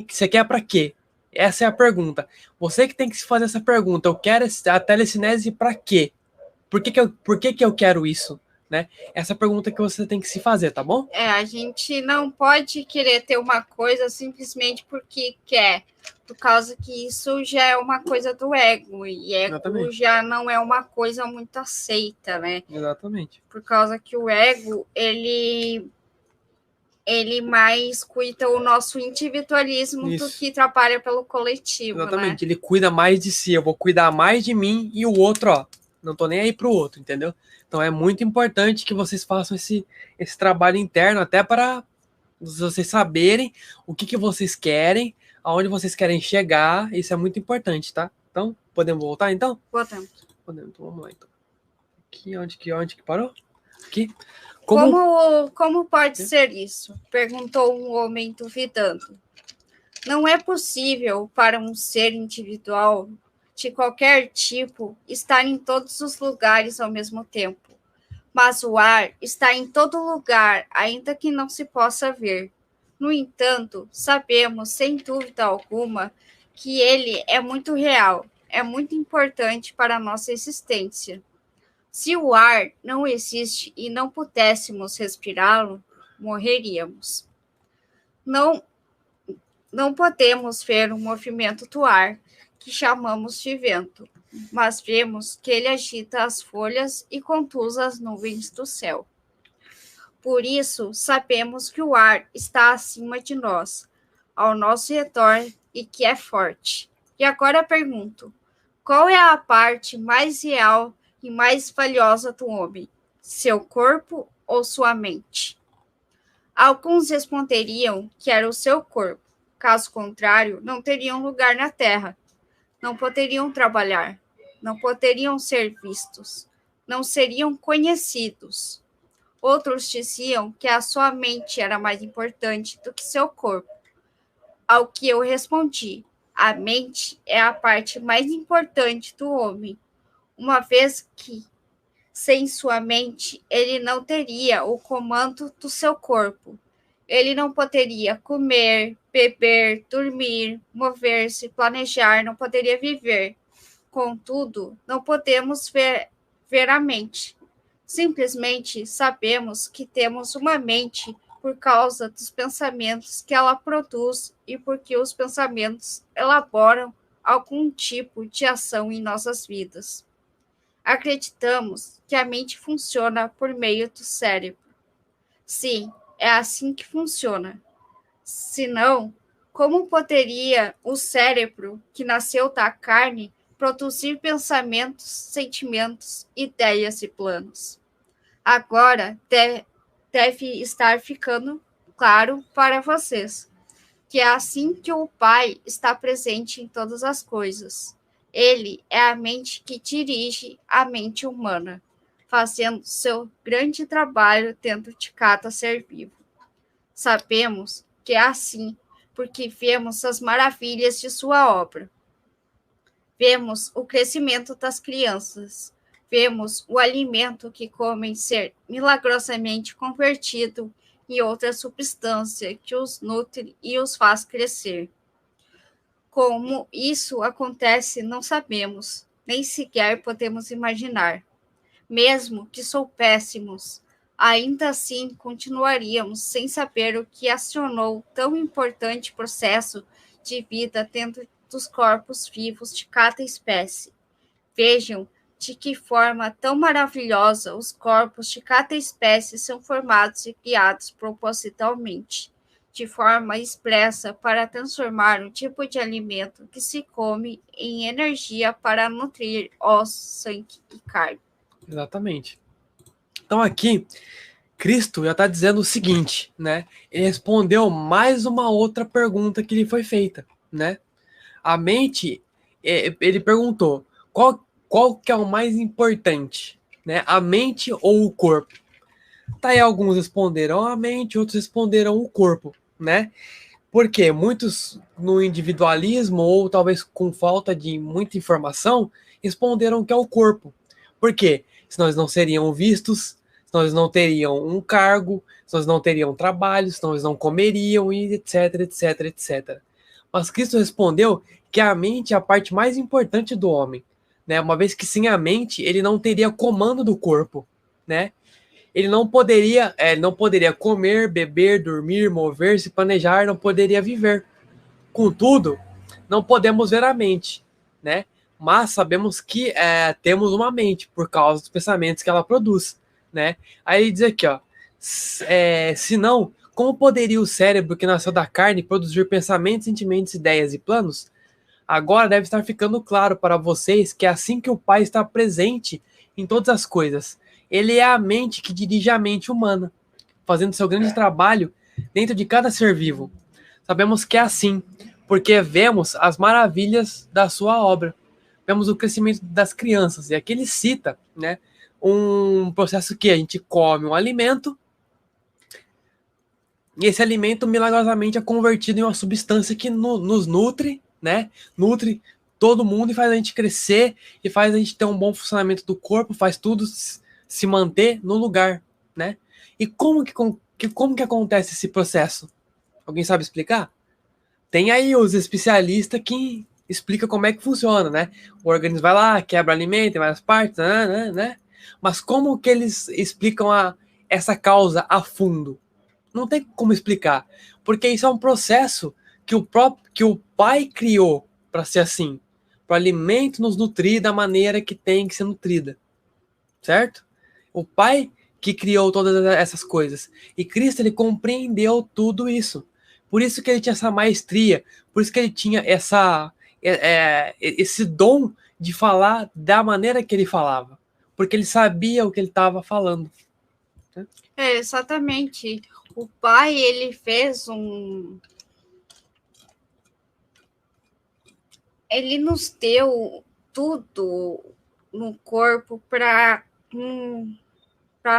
Você quer para quê? Essa é a pergunta. Você que tem que se fazer essa pergunta. Eu quero a telecinese para quê? Por que eu quero isso? Né? Essa é a pergunta que você tem que se fazer, tá bom?
A gente não pode querer ter uma coisa simplesmente porque quer, por causa que isso já é uma coisa do ego, e ego Exatamente. Já não é uma coisa muito aceita, né?
Exatamente.
Por causa que o ego, ele mais cuida o nosso individualismo Isso. do que trabalha pelo coletivo,
Exatamente,
né?
Ele cuida mais de si, eu vou cuidar mais de mim e o outro, ó, não tô nem aí pro outro, entendeu? Então é muito importante que vocês façam esse trabalho interno, até para vocês saberem o que vocês querem, aonde vocês querem chegar, isso é muito importante, tá? Então, podemos voltar então?
Podemos.
Então vamos lá então. Aqui, onde que parou? Aqui.
Como pode ser isso? Perguntou um homem duvidando. Não é possível para um ser individual de qualquer tipo estar em todos os lugares ao mesmo tempo. Mas o ar está em todo lugar, ainda que não se possa ver. No entanto, sabemos, sem dúvida alguma, que ele é muito real, é muito importante para a nossa existência. Se o ar não existe e não pudéssemos respirá-lo, morreríamos. Não podemos ver o movimento do ar, que chamamos de vento, mas vemos que ele agita as folhas e conduz as nuvens do céu. Por isso, sabemos que o ar está acima de nós, ao nosso redor e que é forte. E agora pergunto: qual é a parte mais real e mais valiosa do homem? Seu corpo ou sua mente? Alguns responderiam que era o seu corpo. Caso contrário, não teriam lugar na terra, não poderiam trabalhar, não poderiam ser vistos, não seriam conhecidos. Outros diziam que a sua mente era mais importante do que seu corpo. Ao que eu respondi: a mente é a parte mais importante do homem, uma vez que, sem sua mente, ele não teria o comando do seu corpo. Ele não poderia comer, beber, dormir, mover-se, planejar, não poderia viver. Contudo, não podemos ver a mente. Simplesmente sabemos que temos uma mente por causa dos pensamentos que ela produz e porque os pensamentos elaboram algum tipo de ação em nossas vidas. Acreditamos que a mente funciona por meio do cérebro. Sim, é assim que funciona. Senão, como poderia o cérebro, que nasceu da carne, produzir pensamentos, sentimentos, ideias e planos? Agora deve estar ficando claro para vocês que é assim que o Pai está presente em todas as coisas. Ele é a mente que dirige a mente humana, fazendo seu grande trabalho dentro de cada ser vivo. Sabemos que é assim porque vemos as maravilhas de sua obra. Vemos o crescimento das crianças. Vemos o alimento que comem ser milagrosamente convertido em outra substância que os nutre e os faz crescer. Como isso acontece, não sabemos, nem sequer podemos imaginar. Mesmo que soubéssemos, ainda assim continuaríamos sem saber o que acionou tão importante processo de vida dentro dos corpos vivos de cada espécie. Vejam de que forma tão maravilhosa os corpos de cada espécie são formados e criados propositalmente, de forma expressa para transformar um tipo de alimento que se come em energia para nutrir ossos, sangue e carne.
Exatamente. Então aqui, Cristo já está dizendo o seguinte, né? Ele respondeu mais uma outra pergunta que lhe foi feita, né? A mente, ele perguntou, qual que é o mais importante, né? A mente ou o corpo? Tá aí, alguns responderam a mente, outros responderam o corpo, né? Porque muitos no individualismo ou talvez com falta de muita informação responderam que é o corpo. Por quê? Senão eles não seriam vistos, senão eles não teriam um cargo, senão eles não teriam trabalho, senão eles não comeriam, e etc, etc, etc. Mas Cristo respondeu que a mente é a parte mais importante do homem, né? Uma vez que sem a mente ele não teria comando do corpo, né? Ele não poderia comer, beber, dormir, mover-se, planejar, não poderia viver. Contudo, não podemos ver a mente, né? Mas sabemos que temos uma mente por causa dos pensamentos que ela produz, né? Aí diz aqui, ó, se não, como poderia o cérebro que nasceu da carne produzir pensamentos, sentimentos, ideias e planos? Agora deve estar ficando claro para vocês que é assim que o Pai está presente em todas as coisas. Ele é a mente que dirige a mente humana, fazendo seu grande trabalho dentro de cada ser vivo. Sabemos que é assim, porque vemos as maravilhas da sua obra. Vemos o crescimento das crianças. E aqui ele cita, né, um processo que a gente come um alimento, e esse alimento milagrosamente é convertido em uma substância que nos nutre, né? Nutre todo mundo e faz a gente crescer e faz a gente ter um bom funcionamento do corpo, faz tudo se manter no lugar, né? E como que acontece esse processo? Alguém sabe explicar? Tem aí os especialistas que explicam como é que funciona, né? O organismo vai lá, quebra alimento, tem várias partes, né? Mas como que eles explicam essa causa a fundo? Não tem como explicar, porque isso é um processo que o pai criou para ser assim, para o alimento nos nutrir da maneira que tem que ser nutrida, certo? O pai que criou todas essas coisas, e Cristo ele compreendeu tudo isso. Por isso que ele tinha essa maestria, por isso que ele tinha esse dom de falar da maneira que ele falava, porque ele sabia o que ele estava falando.
Exatamente. O pai, ele fez ele nos deu tudo no corpo para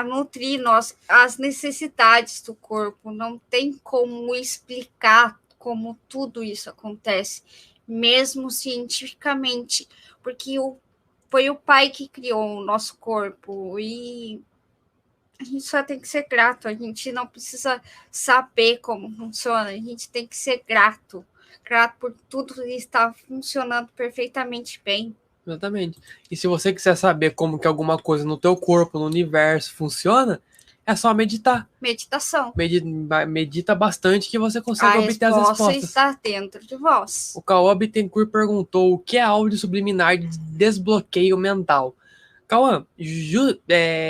nutrir as necessidades do corpo. Não tem como explicar como tudo isso acontece, mesmo cientificamente, porque foi o pai que criou o nosso corpo e a gente só tem que ser grato, a gente não precisa saber como funciona, a gente tem que ser grato por tudo estar funcionando perfeitamente bem.
Exatamente. E se você quiser saber como que alguma coisa no teu corpo, no universo funciona, é só meditar.
Meditação.
Medita bastante que você consegue obter as respostas. A resposta
está dentro de vós.
O Cauã Bittencourt perguntou o que é áudio subliminar de desbloqueio mental. Cauã,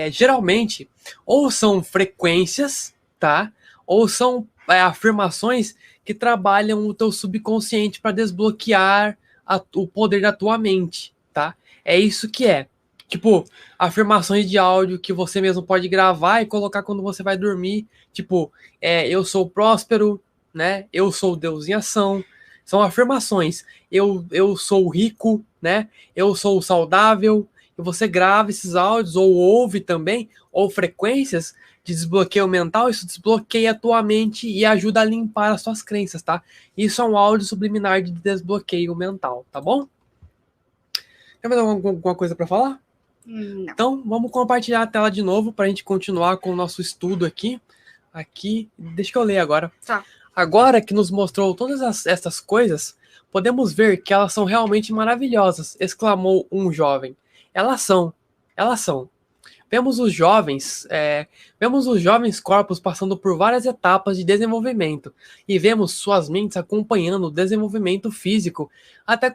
geralmente, ou são frequências, tá? Ou são afirmações que trabalham o teu subconsciente para desbloquear o poder da tua mente, tá? É isso que é. Tipo, afirmações de áudio que você mesmo pode gravar e colocar quando você vai dormir. Tipo, eu sou próspero, né? Eu sou Deus em ação. São afirmações. Eu sou rico, né? Eu sou saudável. E você grava esses áudios ou ouve também, ou frequências de desbloqueio mental, isso desbloqueia a tua mente e ajuda a limpar as suas crenças, tá? Isso é um áudio subliminar de desbloqueio mental, tá bom? Tem mais alguma coisa para falar?
Não.
Então, vamos compartilhar a tela de novo para a gente continuar com o nosso estudo aqui. Deixa eu ler agora.
Tá.
Agora que nos mostrou todas essas coisas, podemos ver que elas são realmente maravilhosas, exclamou um jovem. Elas são. Vemos os jovens corpos passando por várias etapas de desenvolvimento e vemos suas mentes acompanhando o desenvolvimento físico até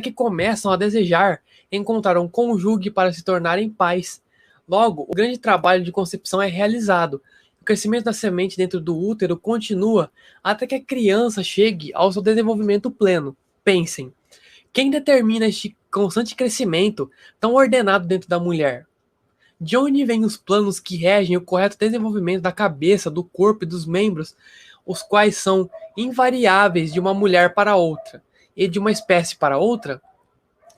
que começam a desejar encontrar um cônjuge para se tornarem pais. Logo, o grande trabalho de concepção é realizado. O crescimento da semente dentro do útero continua até que a criança chegue ao seu desenvolvimento pleno. Pensem, quem determina este constante crescimento tão ordenado dentro da mulher? De onde vêm os planos que regem o correto desenvolvimento da cabeça, do corpo e dos membros, os quais são invariáveis de uma mulher para outra e de uma espécie para outra?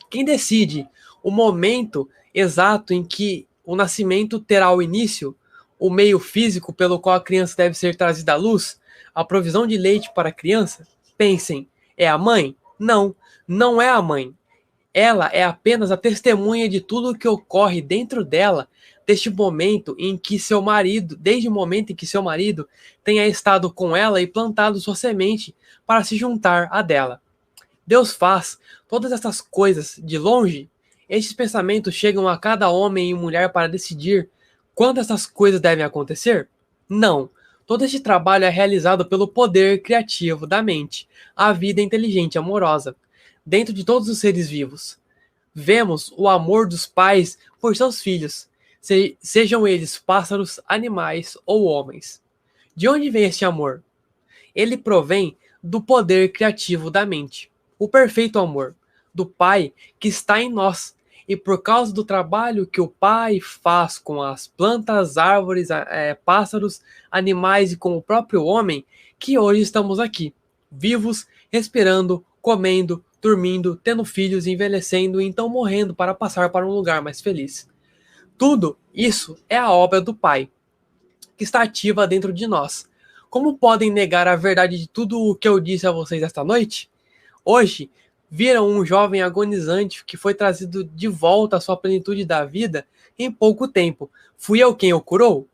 Quem decide o momento exato em que o nascimento terá o início, o meio físico pelo qual a criança deve ser trazida à luz, a provisão de leite para a criança? Pensem, é a mãe? Não, não é a mãe. Ela é apenas a testemunha de tudo o que ocorre dentro dela desde o momento em que seu marido tenha estado com ela e plantado sua semente para se juntar à dela. Deus faz todas essas coisas de longe. Estes pensamentos chegam a cada homem e mulher para decidir quando essas coisas devem acontecer? Não. Todo este trabalho é realizado pelo poder criativo da mente, a vida inteligente e amorosa, dentro de todos os seres vivos. Vemos o amor dos pais por seus filhos, sejam eles pássaros, animais ou homens. De onde vem este amor? Ele provém do poder criativo da mente, o perfeito amor do Pai que está em nós. E por causa do trabalho que o Pai faz com as plantas, árvores, pássaros, animais e com o próprio homem, que hoje estamos aqui, vivos, respirando, comendo, dormindo, tendo filhos, envelhecendo e então morrendo para passar para um lugar mais feliz. Tudo isso é a obra do Pai, que está ativa dentro de nós. Como podem negar a verdade de tudo o que eu disse a vocês esta noite? Hoje, viram um jovem agonizante que foi trazido de volta à sua plenitude da vida em pouco tempo. Fui eu quem o curou?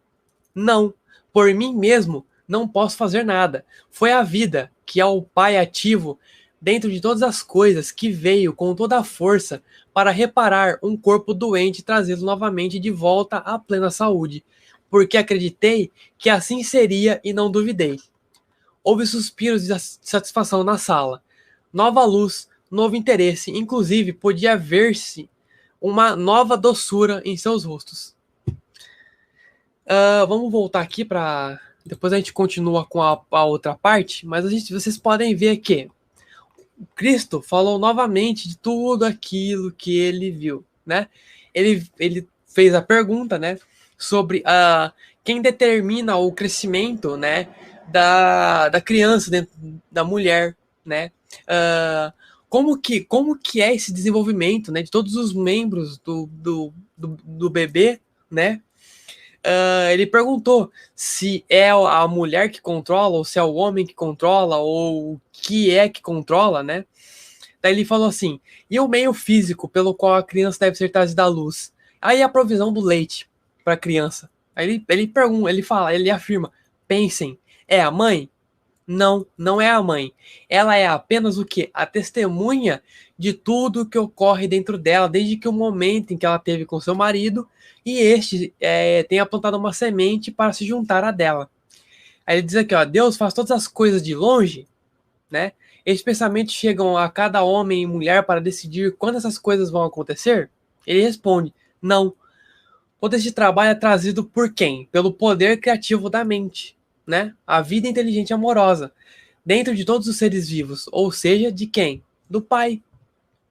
Não. Por mim mesmo, não posso fazer nada. Foi a vida, que é o Pai ativo dentro de todas as coisas, que veio com toda a força para reparar um corpo doente e trazê-lo novamente de volta à plena saúde, porque acreditei que assim seria e não duvidei. Houve suspiros de satisfação na sala. Nova luz, novo interesse, inclusive podia ver-se uma nova doçura em seus rostos. Vamos voltar aqui para... Depois a gente continua com a outra parte, mas vocês podem ver que Cristo falou novamente de tudo aquilo que ele viu, né? Ele fez a pergunta, né, sobre quem determina o crescimento, né, da criança dentro da mulher, né? Como que é esse desenvolvimento, né, de todos os membros do bebê, né? Ele perguntou se é a mulher que controla, ou se é o homem que controla, ou o que é que controla, né? Daí ele falou assim, e o meio físico pelo qual a criança deve ser trazida à luz? Aí a provisão do leite para a criança. Aí ele pergunta, ele afirma, pensem, é a mãe? Não, não é a mãe. Ela é apenas o quê? A testemunha de tudo que ocorre dentro dela, desde que o momento em que ela teve com seu marido e este tenha plantado uma semente para se juntar a dela. Aí ele diz aqui, ó, Deus faz todas as coisas de longe, né? Esses pensamentos chegam a cada homem e mulher para decidir quando essas coisas vão acontecer. Ele responde: não. Todo este trabalho é trazido por quem? Pelo poder criativo da mente, né? A vida inteligente e amorosa, dentro de todos os seres vivos, ou seja, de quem? Do Pai,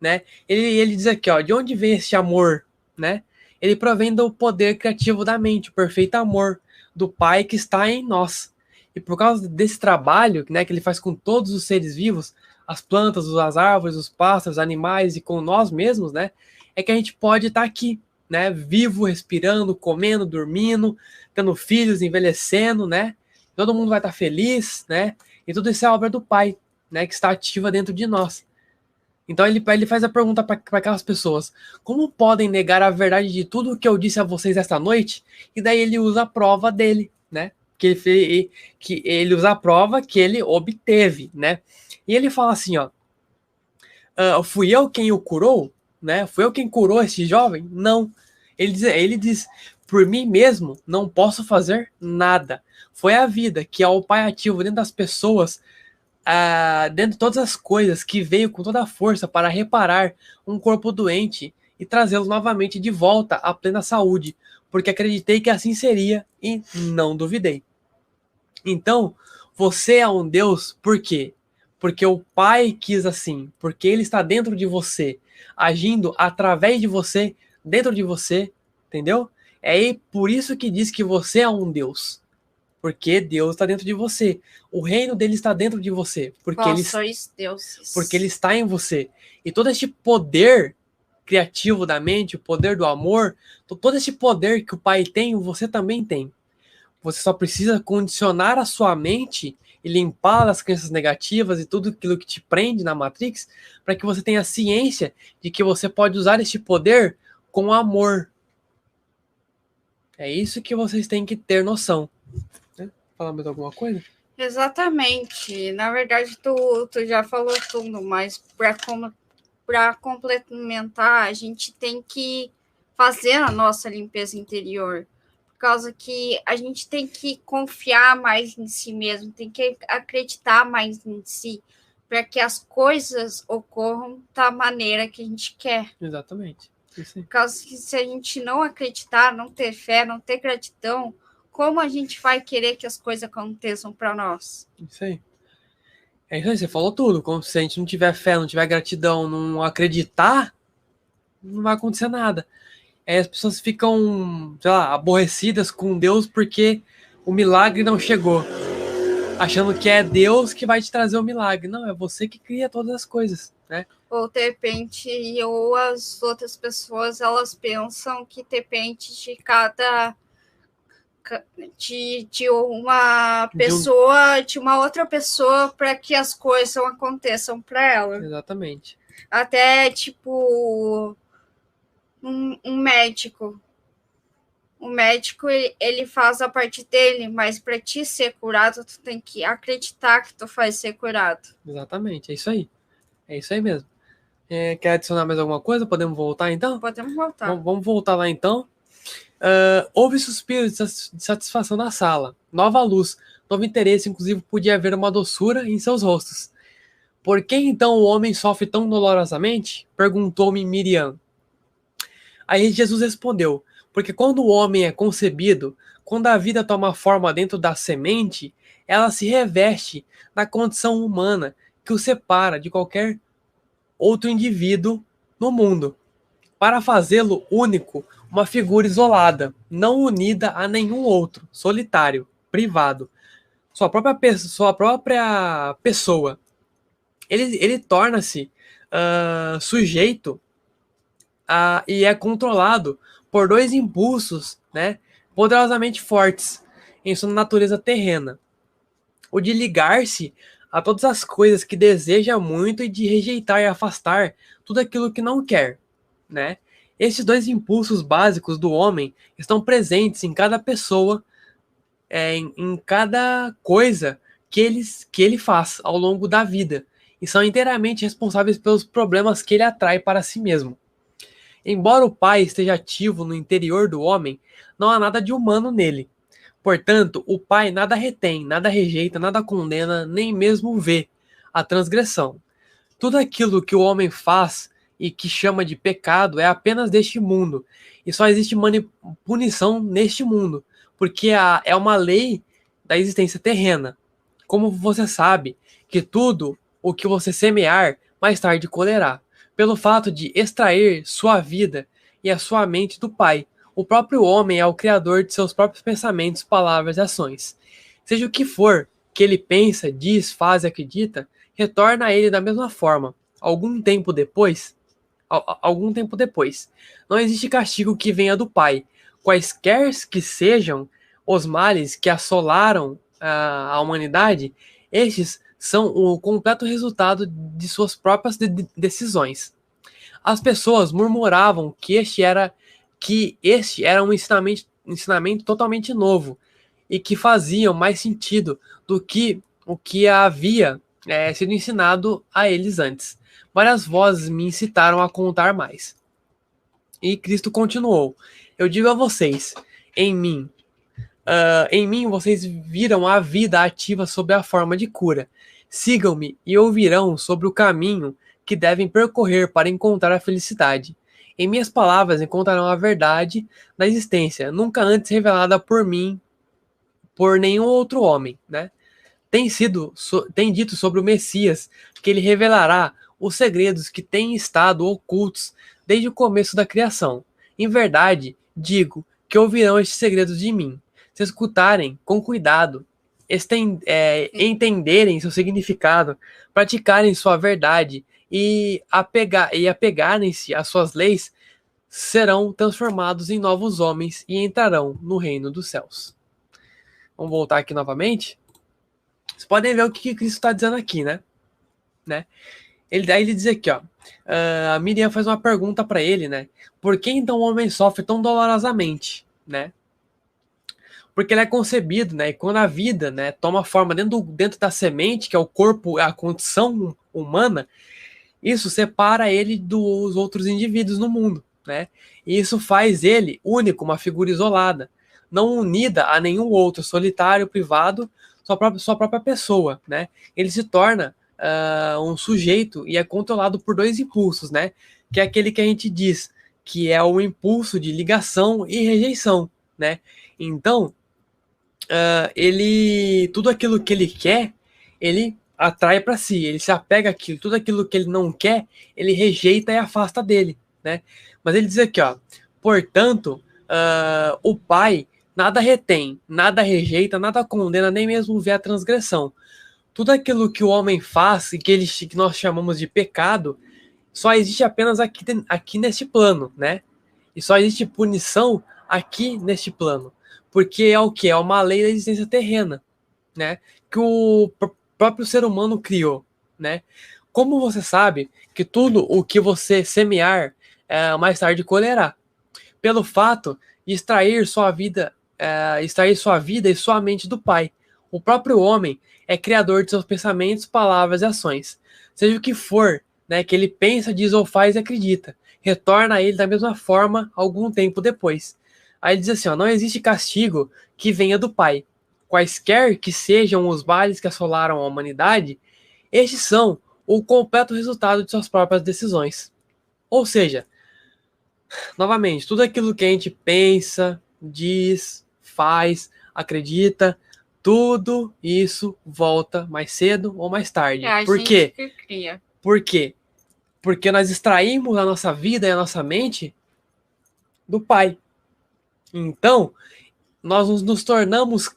né? Ele diz aqui, ó, de onde vem este amor, né? Ele provém do poder criativo da mente, o perfeito amor do Pai que está em nós. E por causa desse trabalho, né, que ele faz com todos os seres vivos, as plantas, as árvores, os pássaros, os animais e com nós mesmos, né, é que a gente pode estar aqui, né, vivo, respirando, comendo, dormindo, tendo filhos, envelhecendo, né? Todo mundo vai estar feliz, né? E tudo isso é obra do Pai, né, que está ativa dentro de nós. Então ele faz a pergunta para aquelas pessoas: como podem negar a verdade de tudo o que eu disse a vocês esta noite? E daí ele usa a prova dele, né? Que ele usa a prova que ele obteve, né? E ele fala assim, ó: fui eu quem o curou, né? Fui eu quem curou esse jovem? Não. Ele diz: por mim mesmo não posso fazer nada. Foi a vida que é o Pai ativo dentro das pessoas, dentro de todas as coisas, que veio com toda a força para reparar um corpo doente e trazê-lo novamente de volta à plena saúde, porque acreditei que assim seria e não duvidei. Então, você é um Deus por quê? Porque o Pai quis assim, porque Ele está dentro de você, agindo através de você, dentro de você, entendeu? É por isso que diz que você é um Deus. Porque Deus está dentro de você. O reino dele está dentro de você.
Vós sois deuses.
Porque ele está em você. E todo este poder criativo da mente, o poder do amor, todo este poder que o Pai tem, você também tem. Você só precisa condicionar a sua mente e limpar as crenças negativas e tudo aquilo que te prende na Matrix, para que você tenha ciência de que você pode usar este poder com amor. É isso que vocês têm que ter noção. Falar mais alguma coisa?
Exatamente. Na verdade, tu já falou tudo, mas para complementar, a gente tem que fazer a nossa limpeza interior. Por causa que a gente tem que confiar mais em si mesmo, tem que acreditar mais em si, para que as coisas ocorram da maneira que a gente quer.
Exatamente. Isso aí.
Por causa que se a gente não acreditar, não ter fé, não ter gratidão, como a gente vai querer que as coisas aconteçam para nós?
Isso aí. É isso aí, você falou tudo. Como se a gente não tiver fé, não tiver gratidão, não acreditar, não vai acontecer nada. Aí as pessoas ficam, sei lá, aborrecidas com Deus porque o milagre não chegou. Achando que é Deus que vai te trazer o milagre. Não, é você que cria todas as coisas, né?
Ou de repente, ou as outras pessoas, elas pensam que depende de cada de uma pessoa, de uma outra pessoa, para que as coisas aconteçam para ela.
Exatamente.
Até tipo um médico. O médico, ele faz a parte dele, mas para ti ser curado, tu tem que acreditar que tu vai ser curado.
Exatamente, é isso aí. É isso aí mesmo. Quer adicionar mais alguma coisa? Podemos voltar então?
Podemos voltar.
Vamos voltar lá então. Houve suspiro de satisfação na sala. Nova luz, novo interesse, inclusive podia haver uma doçura em seus rostos. Por que então o homem sofre tão dolorosamente? Perguntou-me Miriam. Aí Jesus respondeu: porque quando o homem é concebido, quando a vida toma forma dentro da semente, ela se reveste na condição humana que o separa de qualquer outro indivíduo no mundo, para fazê-lo único, uma figura isolada, não unida a nenhum outro, solitário, privado, sua própria pessoa. Ele torna-se sujeito e é controlado por dois impulsos, né, poderosamente fortes em sua natureza terrena: o de ligar-se a todas as coisas que deseja muito e de rejeitar e afastar tudo aquilo que não quer, né? Esses dois impulsos básicos do homem estão presentes em cada pessoa, em cada coisa que ele faz ao longo da vida, e são inteiramente responsáveis pelos problemas que ele atrai para si mesmo. Embora o Pai esteja ativo no interior do homem, não há nada de humano nele. Portanto, o Pai nada retém, nada rejeita, nada condena, nem mesmo vê a transgressão. Tudo aquilo que o homem faz e que chama de pecado é apenas deste mundo. E só existe punição neste mundo, porque é uma lei da existência terrena. Como você sabe que tudo o que você semear, mais tarde colherá, pelo fato de extrair sua vida e a sua mente do Pai. O próprio homem é o criador de seus próprios pensamentos, palavras e ações. Seja o que for que ele pensa, diz, faz e acredita, retorna a ele da mesma forma. Algum tempo depois. Não existe castigo que venha do Pai. Quaisquer que sejam os males que assolaram a humanidade, estes são o completo resultado de suas próprias decisões. As pessoas murmuravam que este era um ensinamento totalmente novo e que faziam mais sentido do que o que havia sido ensinado a eles antes. Várias vozes me incitaram a contar mais. E Cristo continuou: Eu digo a vocês, em mim vocês viram a vida ativa sob a forma de cura. Sigam-me e ouvirão sobre o caminho que devem percorrer para encontrar a felicidade. Em minhas palavras encontrarão a verdade da existência, nunca antes revelada por mim, por nenhum outro homem, né? Tem dito sobre o Messias que ele revelará os segredos que têm estado ocultos desde o começo da criação. Em verdade, digo que ouvirão estes segredos de mim, se escutarem com cuidado, entenderem seu significado, praticarem sua verdade e apegarem-se às suas leis, serão transformados em novos homens e entrarão no reino dos céus. Vamos voltar aqui novamente. Vocês podem ver o que Cristo está dizendo aqui, né? Ele diz aqui, ó. A Miriam faz uma pergunta para ele, né? Por que então o homem sofre tão dolorosamente, né? Porque ele é concebido, né? E quando a vida, né, toma forma dentro da semente, que é o corpo, a condição humana, isso separa ele dos outros indivíduos no mundo, né? E isso faz ele único, uma figura isolada, não unida a nenhum outro, solitário, privado, sua própria pessoa, né? Ele se torna um sujeito e é controlado por dois impulsos, né? Que é aquele que a gente diz que é o impulso de ligação e rejeição, né? Então, tudo aquilo que ele quer, ele atrai para si, ele se apega àquilo, tudo aquilo que ele não quer, ele rejeita e afasta dele, né? Mas ele diz aqui, ó, portanto, o Pai nada retém, nada rejeita, nada condena, nem mesmo vê a transgressão. Tudo aquilo que o homem faz e que nós chamamos de pecado, só existe apenas aqui neste plano, né? E só existe punição aqui neste plano. Porque é o que? É uma lei da existência terrena, né? Que o próprio ser humano criou, né? Como você sabe que tudo o que você semear, mais tarde colherá. Pelo fato de extrair sua vida e sua mente do Pai. O próprio homem é criador de seus pensamentos, palavras e ações. Seja o que for, né, que ele pensa, diz ou faz e acredita, retorna a ele da mesma forma algum tempo depois. Aí ele diz assim, ó, não existe castigo que venha do Pai. Quaisquer que sejam os males que assolaram a humanidade, estes são o completo resultado de suas próprias decisões. Ou seja, novamente, tudo aquilo que a gente pensa, diz, faz, acredita, tudo isso volta mais cedo ou mais tarde. Por quê?
Que cria.
Por quê? Porque nós extraímos a nossa vida e a nossa mente do Pai. Então, nós nos tornamos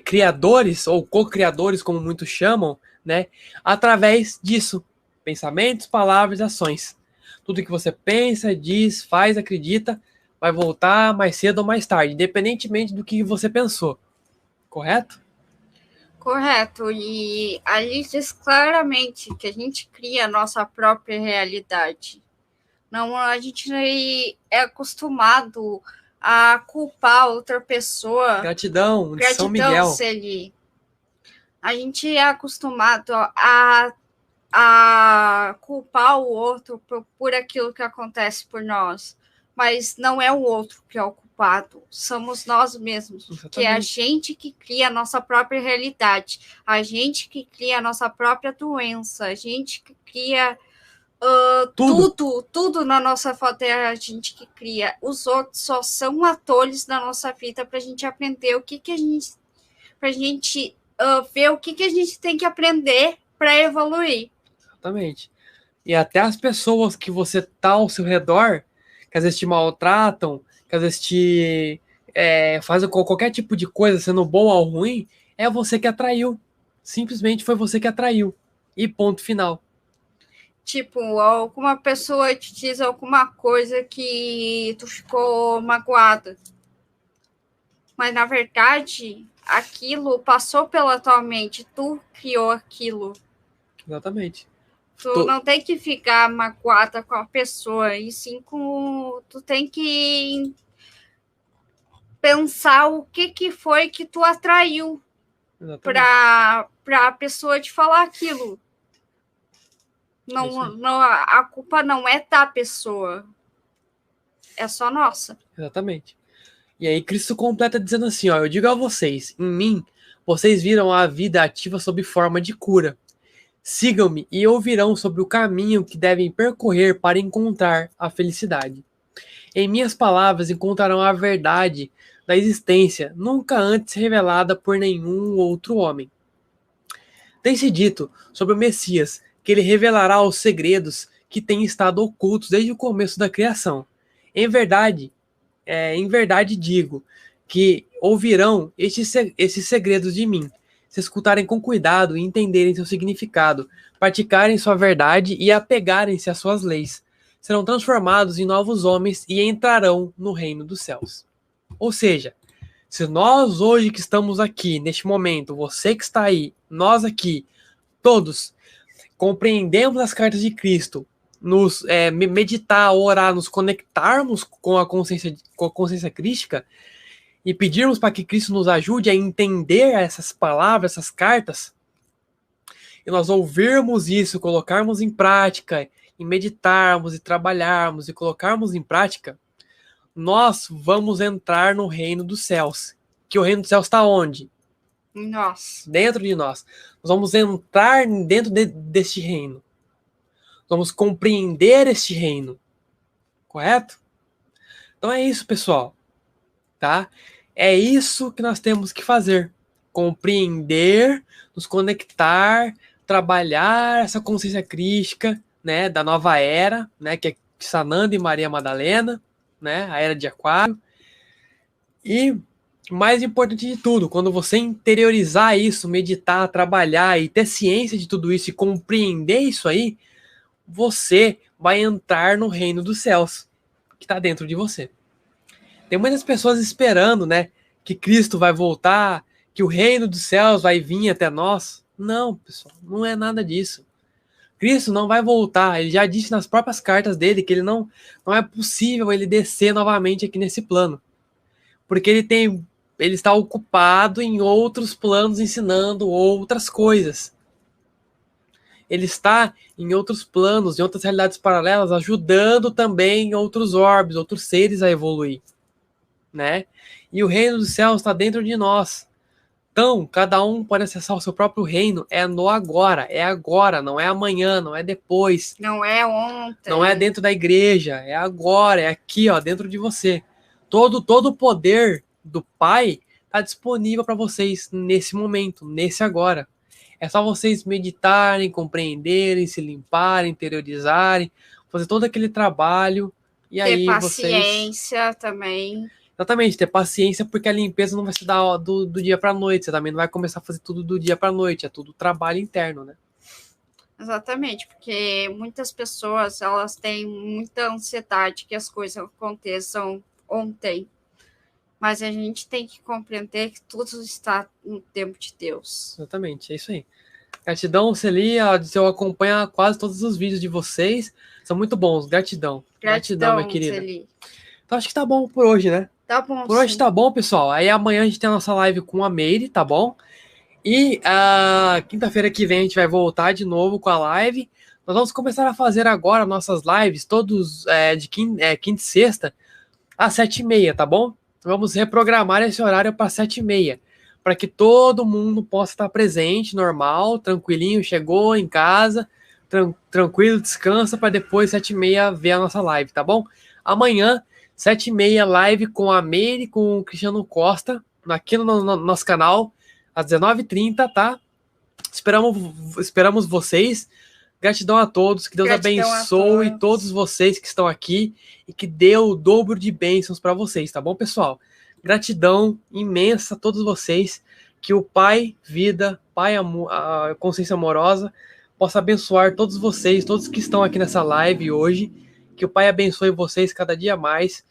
criadores, ou co-criadores, como muitos chamam, né? Através disso. Pensamentos, palavras e ações. Tudo que você pensa, diz, faz, acredita, vai voltar mais cedo ou mais tarde, independentemente do que você pensou. Correto?
Correto. E ali diz claramente que a gente cria a nossa própria realidade. Não, a gente é acostumado a culpar outra pessoa.
Gratidão, São Miguel.
A gente é acostumado a culpar o outro por aquilo que acontece por nós. Mas não é o outro que é o culpado, somos nós mesmos. Exatamente. Que é a gente que cria a nossa própria realidade, a gente que cria a nossa própria doença, a gente que cria Tudo na nossa foto é a gente que cria. Os outros só são atores da nossa vida pra gente aprender o que a gente. Pra gente ver o que a gente tem que aprender pra evoluir.
Exatamente. E até as pessoas que você tá ao seu redor, que às vezes te maltratam, que às vezes te fazem qualquer tipo de coisa, sendo bom ou ruim, é você que atraiu. Simplesmente foi você que atraiu. E ponto final.
Tipo, alguma pessoa te diz alguma coisa que tu ficou magoada. Mas, na verdade, aquilo passou pela tua mente. Tu criou aquilo.
Exatamente.
Tu não tem que ficar magoada com a pessoa. E sim com... Tu tem que pensar o que foi que tu atraiu para a pessoa te falar aquilo. Não, a culpa não é da pessoa. É só nossa.
Exatamente. E aí Cristo completa dizendo assim, ó, eu digo a vocês, em mim, vocês viram a vida ativa sob forma de cura. Sigam-me e ouvirão sobre o caminho que devem percorrer para encontrar a felicidade. Em minhas palavras encontrarão a verdade da existência, nunca antes revelada por nenhum outro homem. Tem-se dito sobre o Messias que ele revelará os segredos que têm estado ocultos desde o começo da criação. Em verdade digo que ouvirão esses segredos de mim, se escutarem com cuidado e entenderem seu significado, praticarem sua verdade e apegarem-se às suas leis. Serão transformados em novos homens e entrarão no reino dos céus. Ou seja, se nós hoje que estamos aqui, neste momento, você que está aí, nós aqui, todos, compreendemos as cartas de Cristo, nos meditar, orar, nos conectarmos com a consciência crística e pedirmos para que Cristo nos ajude a entender essas palavras, essas cartas, e nós ouvirmos isso, colocarmos em prática, e meditarmos e trabalharmos e colocarmos em prática, nós vamos entrar no reino dos céus. Que o reino dos céus está onde?
Nossa.
Dentro de nós. Nós vamos entrar dentro deste reino. Vamos compreender este reino. Correto? Então é isso, pessoal. Tá? É isso que nós temos que fazer. Compreender, nos conectar, trabalhar essa consciência crística, né, da nova era, né, que é Sananda e Maria Madalena, né, a era de Aquário. E mais importante de tudo, quando você interiorizar isso, meditar, trabalhar e ter ciência de tudo isso e compreender isso aí, você vai entrar no reino dos céus, que está dentro de você. Tem muitas pessoas esperando, né, que Cristo vai voltar, que o reino dos céus vai vir até nós. Não, pessoal, não é nada disso. Cristo não vai voltar. Ele já disse nas próprias cartas dele que ele não é possível ele descer novamente aqui nesse plano, porque ele está ocupado em outros planos, ensinando outras coisas. Ele está em outros planos, em outras realidades paralelas, ajudando também outros orbes, outros seres a evoluir, né? E o reino dos céus está dentro de nós. Então, cada um pode acessar o seu próprio reino. É no agora, não é amanhã, não é depois.
Não é ontem.
Não é dentro da igreja, é agora, é aqui, ó, dentro de você. Todo o poder do Pai está disponível para vocês nesse momento, nesse agora. É só vocês meditarem, compreenderem, se limparem, interiorizarem, fazer todo aquele trabalho. E aí
ter paciência também.
Exatamente, ter paciência, porque a limpeza não vai se dar do dia para a noite. Você também não vai começar a fazer tudo do dia para a noite. É tudo trabalho interno, né?
Exatamente, porque muitas pessoas elas têm muita ansiedade que as coisas aconteçam ontem. Mas a gente tem que compreender que tudo está no tempo de Deus.
Exatamente, é isso aí. Gratidão, Celia. Eu acompanho quase todos os vídeos de vocês. São muito bons. Gratidão. Gratidão, minha querida.
Celia.
Então acho que tá bom por hoje, né?
Tá bom.
Por hoje tá bom, pessoal. Aí amanhã a gente tem a nossa live com a Meire, tá bom? E quinta-feira que vem a gente vai voltar de novo com a live. Nós vamos começar a fazer agora nossas lives, todos de quinta e sexta, às 7h30, tá bom? Vamos reprogramar esse horário para 7h30, para que todo mundo possa estar presente, normal, tranquilinho, chegou em casa, tranquilo, descansa para depois, 7h30, ver a nossa live, tá bom? Amanhã, 7h30, live com a Meire e com o Cristiano Costa, aqui no nosso canal, às 19h30, tá? Esperamos vocês. Gratidão a todos, que Deus abençoe todos vocês que estão aqui e que dê o dobro de bênçãos para vocês, tá bom, pessoal? Gratidão imensa a todos vocês, que o Pai, vida, Pai, a consciência amorosa, possa abençoar todos vocês, todos que estão aqui nessa live hoje, que o Pai abençoe vocês cada dia mais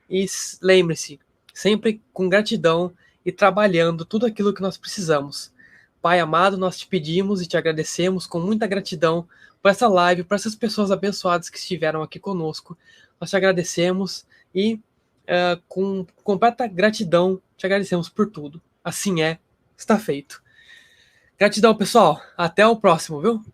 e lembre-se, sempre com gratidão e trabalhando tudo aquilo que nós precisamos. Pai amado, nós te pedimos e te agradecemos com muita gratidão por essa live, por essas pessoas abençoadas que estiveram aqui conosco. Nós te agradecemos e com completa gratidão te agradecemos por tudo. Assim é, está feito. Gratidão, pessoal. Até o próximo, viu?